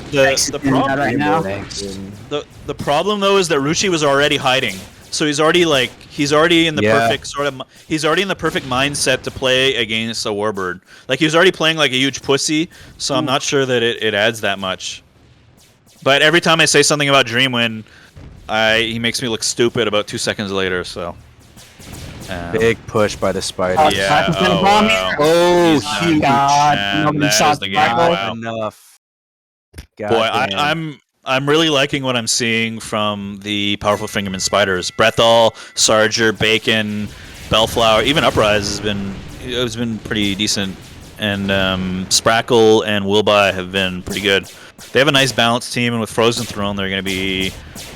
problem though is that Ruchi was already hiding, so he's already in the perfect mindset to play against a Warbird. Like he was already playing like a huge pussy, so I'm not sure that it adds that much. But every time I say something about Dreamwind, he makes me look stupid about 2 seconds later. So. Big push by the spider. Yeah. Huge. Nobody shot the Wow. Enough. Boy, I'm really liking what I'm seeing from the Powerful Fingerman spiders. Brethal, Sarger, Bacon, Bellflower, even Uprise has been pretty decent, and Sprackle and Wilby have been pretty good. They have a nice balanced team, and with Frozen Throne, they're gonna be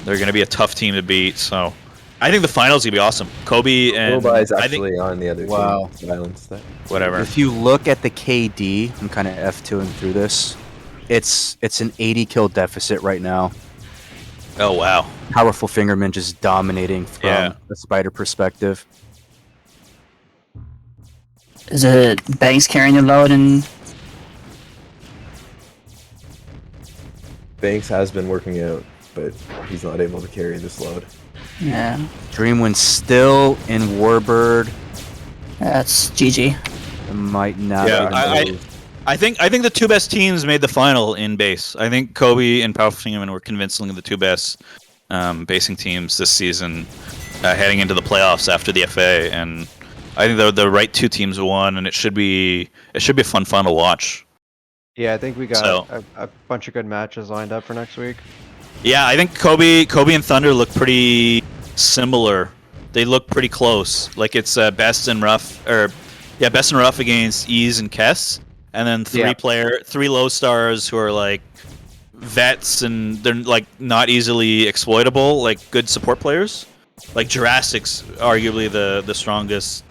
a tough team to beat. So. I think the finals gonna be awesome. Kobe and Wilby is actually on the other team. Violence there. Whatever. If you look at the KD, I'm kind of F2ing through this. It's an 80 kill deficit right now. Oh wow. Powerful Fingerman just dominating from the spider perspective. Is it Banks carrying the load and Banks has been working out, but he's not able to carry this load. Yeah. Dreamwind still in Warbird. That's GG. It might not. Yeah, I think the 2 best teams made the final in base. I think Kobe and Powerful Fingerman were convincingly the 2 best basing teams this season, heading into the playoffs after the FA. And I think the right 2 teams won, and it should be a fun final watch. Yeah, I think we got a bunch of good matches lined up for next week. Yeah, I think Kobe and Thunder look pretty similar. They look pretty close. Like it's best and rough against Ease and Kess, and then three low stars who are like vets and they're like not easily exploitable, like good support players. Like Jurassic's arguably the strongest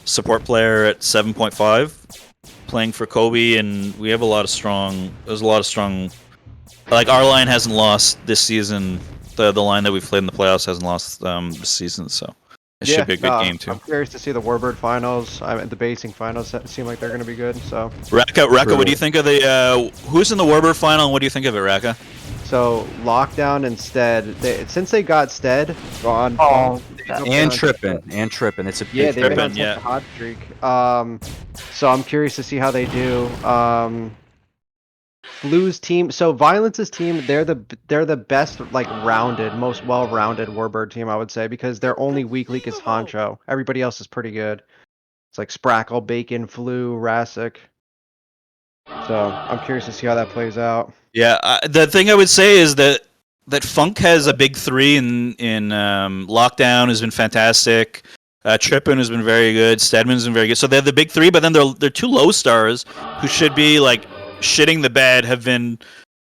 support player at 7.5, playing for Kobe, and we have a lot of strong. There's a lot of strong. Like our line hasn't lost this season. The line that we've played in the playoffs hasn't lost this season, so it should be a good game too. I'm curious to see the Warbird finals. The basing finals seem like they're going to be good. So Raka, what do you think of the? Who's in the Warbird final, and what do you think of it, Raka? So Lockdown and Stead, since they got Stead on and Trippin'. It's a big they've been on such a hot streak. So I'm curious to see how they do. Blues team. So Violence's team, they're the best like rounded, most well-rounded Warbird team, I would say, because their only weak link is Honcho. Everybody else is pretty good. It's like Sprackle, Bacon, Flu, Rassic. So I'm curious to see how that plays out. Yeah, the thing I would say is that Funk has a big three in Lockdown has been fantastic. Trippin has been very good. Stedman's been very good. So they have the big three, but then they're two low stars who should be like shitting the bed.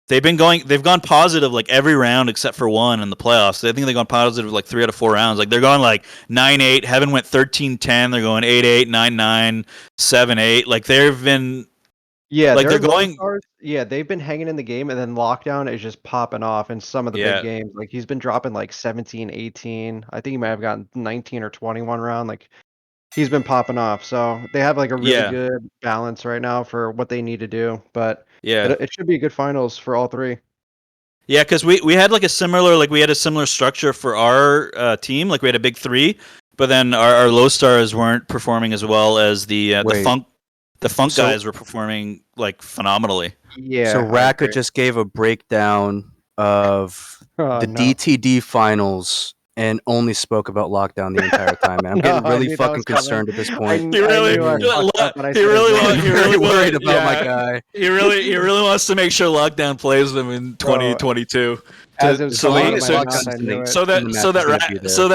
They've gone positive like every round except for one in the playoffs. I think they've gone positive like 3 out of 4 rounds. Like they're going like 9-8. Heaven went 13-10. They're going 8-8, 9-9, 7-8. Like they've been. Yeah, like they're going. Stars, they've been hanging in the game, and then Lockdown is just popping off in some of the big games. Like he's been dropping like 17, 18. I think he might have gotten 19 or 21 round. Like he's been popping off. So they have like a really good balance right now for what they need to do. But it should be a good finals for all three. Yeah, because we had like a similar structure for our team. Like we had a big three, but then our low stars weren't performing as well as the Funk. The Funk guys were performing like phenomenally. Yeah. So Raka just gave a breakdown of the DTD finals and only spoke about Lockdown the entire time. And I'm getting really fucking concerned at this point. He really worried about my guy. He really wants to make sure Lockdown plays them in 2022. So that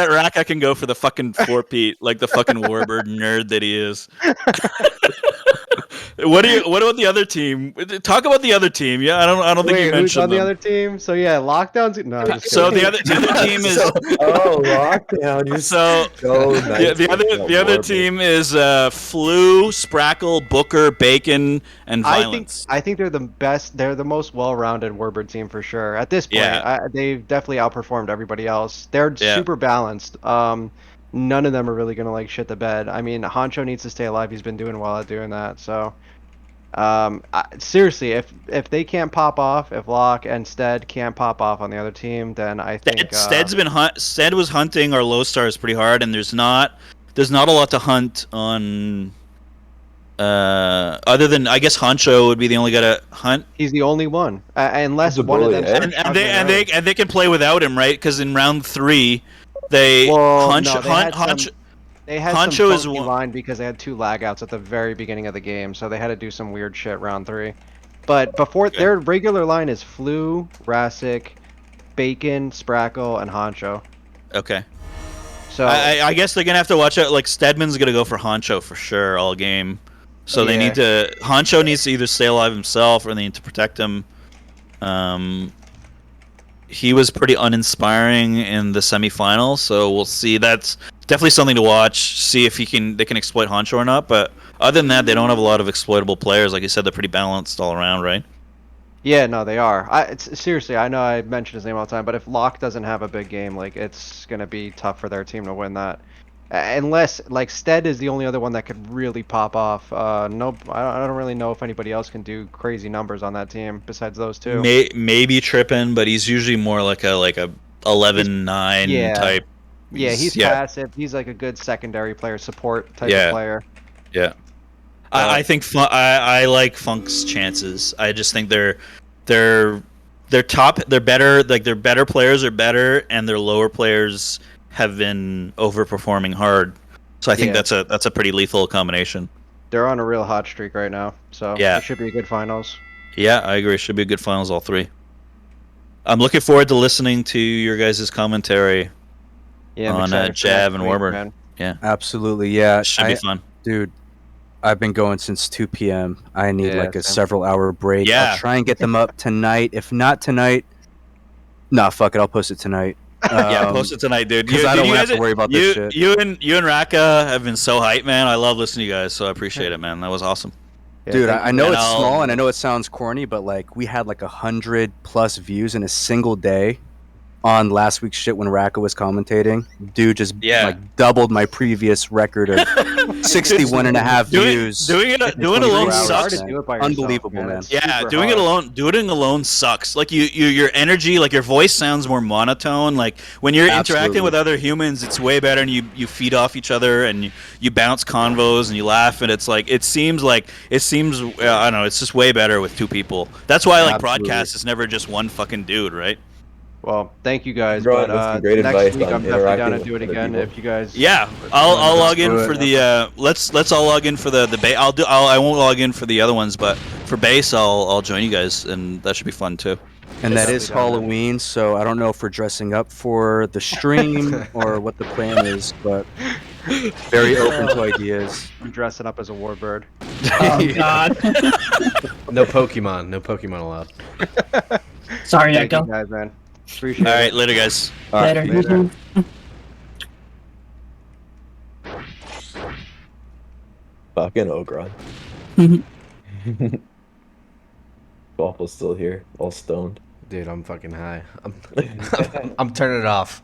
Raka can go for the fucking 4-peat like the fucking Warbird nerd that he is. What about the other team? Talk about the other team. Yeah, I don't think you mentioned who's on them. the other team. So Lockdown's so the other team is Lockdown. The other team is Flu, Sprackle, Booker, Bacon, and Violence. I think they're the best. They're the most well-rounded Warbird team for sure. At this point, they've definitely outperformed everybody else. They're super balanced. None of them are really gonna like shit the bed. I mean, Honcho needs to stay alive. He's been doing well at doing that. So, seriously, if they can't pop off, if Locke and Stead can't pop off on the other team, then I think Stead was hunting our low stars pretty hard, and there's not a lot to hunt on. Other than I guess Honcho would be the only guy to hunt. He's the only one, unless one of them. And they can play without him, right? Because in round 3. Honcho is one line because they had 2 lag outs at the very beginning of the game, so they had to do some weird shit round 3. But before their regular line is Flu, Rassic, Bacon, Sprackle, and Honcho. Okay. So I guess they're gonna have to watch out. Like Stedman's gonna go for Honcho for sure all game. So they need to. Honcho needs to either stay alive himself or they need to protect him. He was pretty uninspiring in the semifinals, so we'll see. That's definitely something to watch. See if they can exploit Honcho or not. But other than that, they don't have a lot of exploitable players. Like you said, they're pretty balanced all around, right? Yeah, no, they are. Seriously, I know I mention his name all the time, but if Locke doesn't have a big game, like it's gonna be tough for their team to win that. Unless like Stead is the only other one that could really pop off. No, I don't really know if anybody else can do crazy numbers on that team besides those two. Maybe Trippin', but he's usually more like a 11-9 type. Yeah, he's passive. He's like a good secondary player, support type of player. Yeah. I think I like Funk's chances. I just think they're top. They're better. Like their better players are better, and their lower players have been overperforming hard. So I think that's a pretty lethal combination. They're on a real hot streak right now, so it should be a good finals. Yeah, I agree. It should be a good finals, all three. I'm looking forward to listening to your guys' commentary on Jav and Warburg. Yeah, absolutely. Yeah, should be fun, dude. I've been going since 2 p.m. I need like a several-hour break. Yeah. I'll try and get them up tonight. If not tonight, nah, fuck it. I'll post it tonight. Yeah, post it tonight, dude. Because I don't have to worry about this shit. You and Raka have been so hype, man. I love listening to you guys, so I appreciate it, man. That was awesome. Yeah, dude, I know it's small and I know it sounds corny, but like we had like 100+ views in a single day on last week's shit when Raka was commentating. Dude just like doubled my previous record of 61.5 views. Doing it alone sucks. Unbelievable, man. Yeah, doing it alone sucks. Like your energy, like your voice sounds more monotone. Like when you're interacting with other humans, it's way better, and you feed off each other and you bounce convos and you laugh, and it's like it seems I don't know, it's just way better with two people. That's why like broadcast is never just one fucking dude, right? Well, thank you guys. Bro, but great next week on I'm definitely down to do it again. If you guys, I'll log in for the let's all log in for the base. I won't log in for the other ones, but for base I'll join you guys, and that should be fun too. And that is Halloween, so I don't know if we're dressing up for the stream or what the plan is, but very open to ideas. I'm dressing up as a warbird. Oh God. No Pokemon allowed. Sorry, Thank Echo. you guys, man. Appreciate All it. right, later, guys. Later. Fucking Ogron. Waffle's still here, all stoned. Dude, I'm fucking high. I'm turning it off.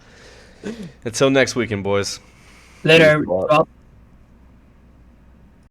Until next weekend, boys. Later. Well,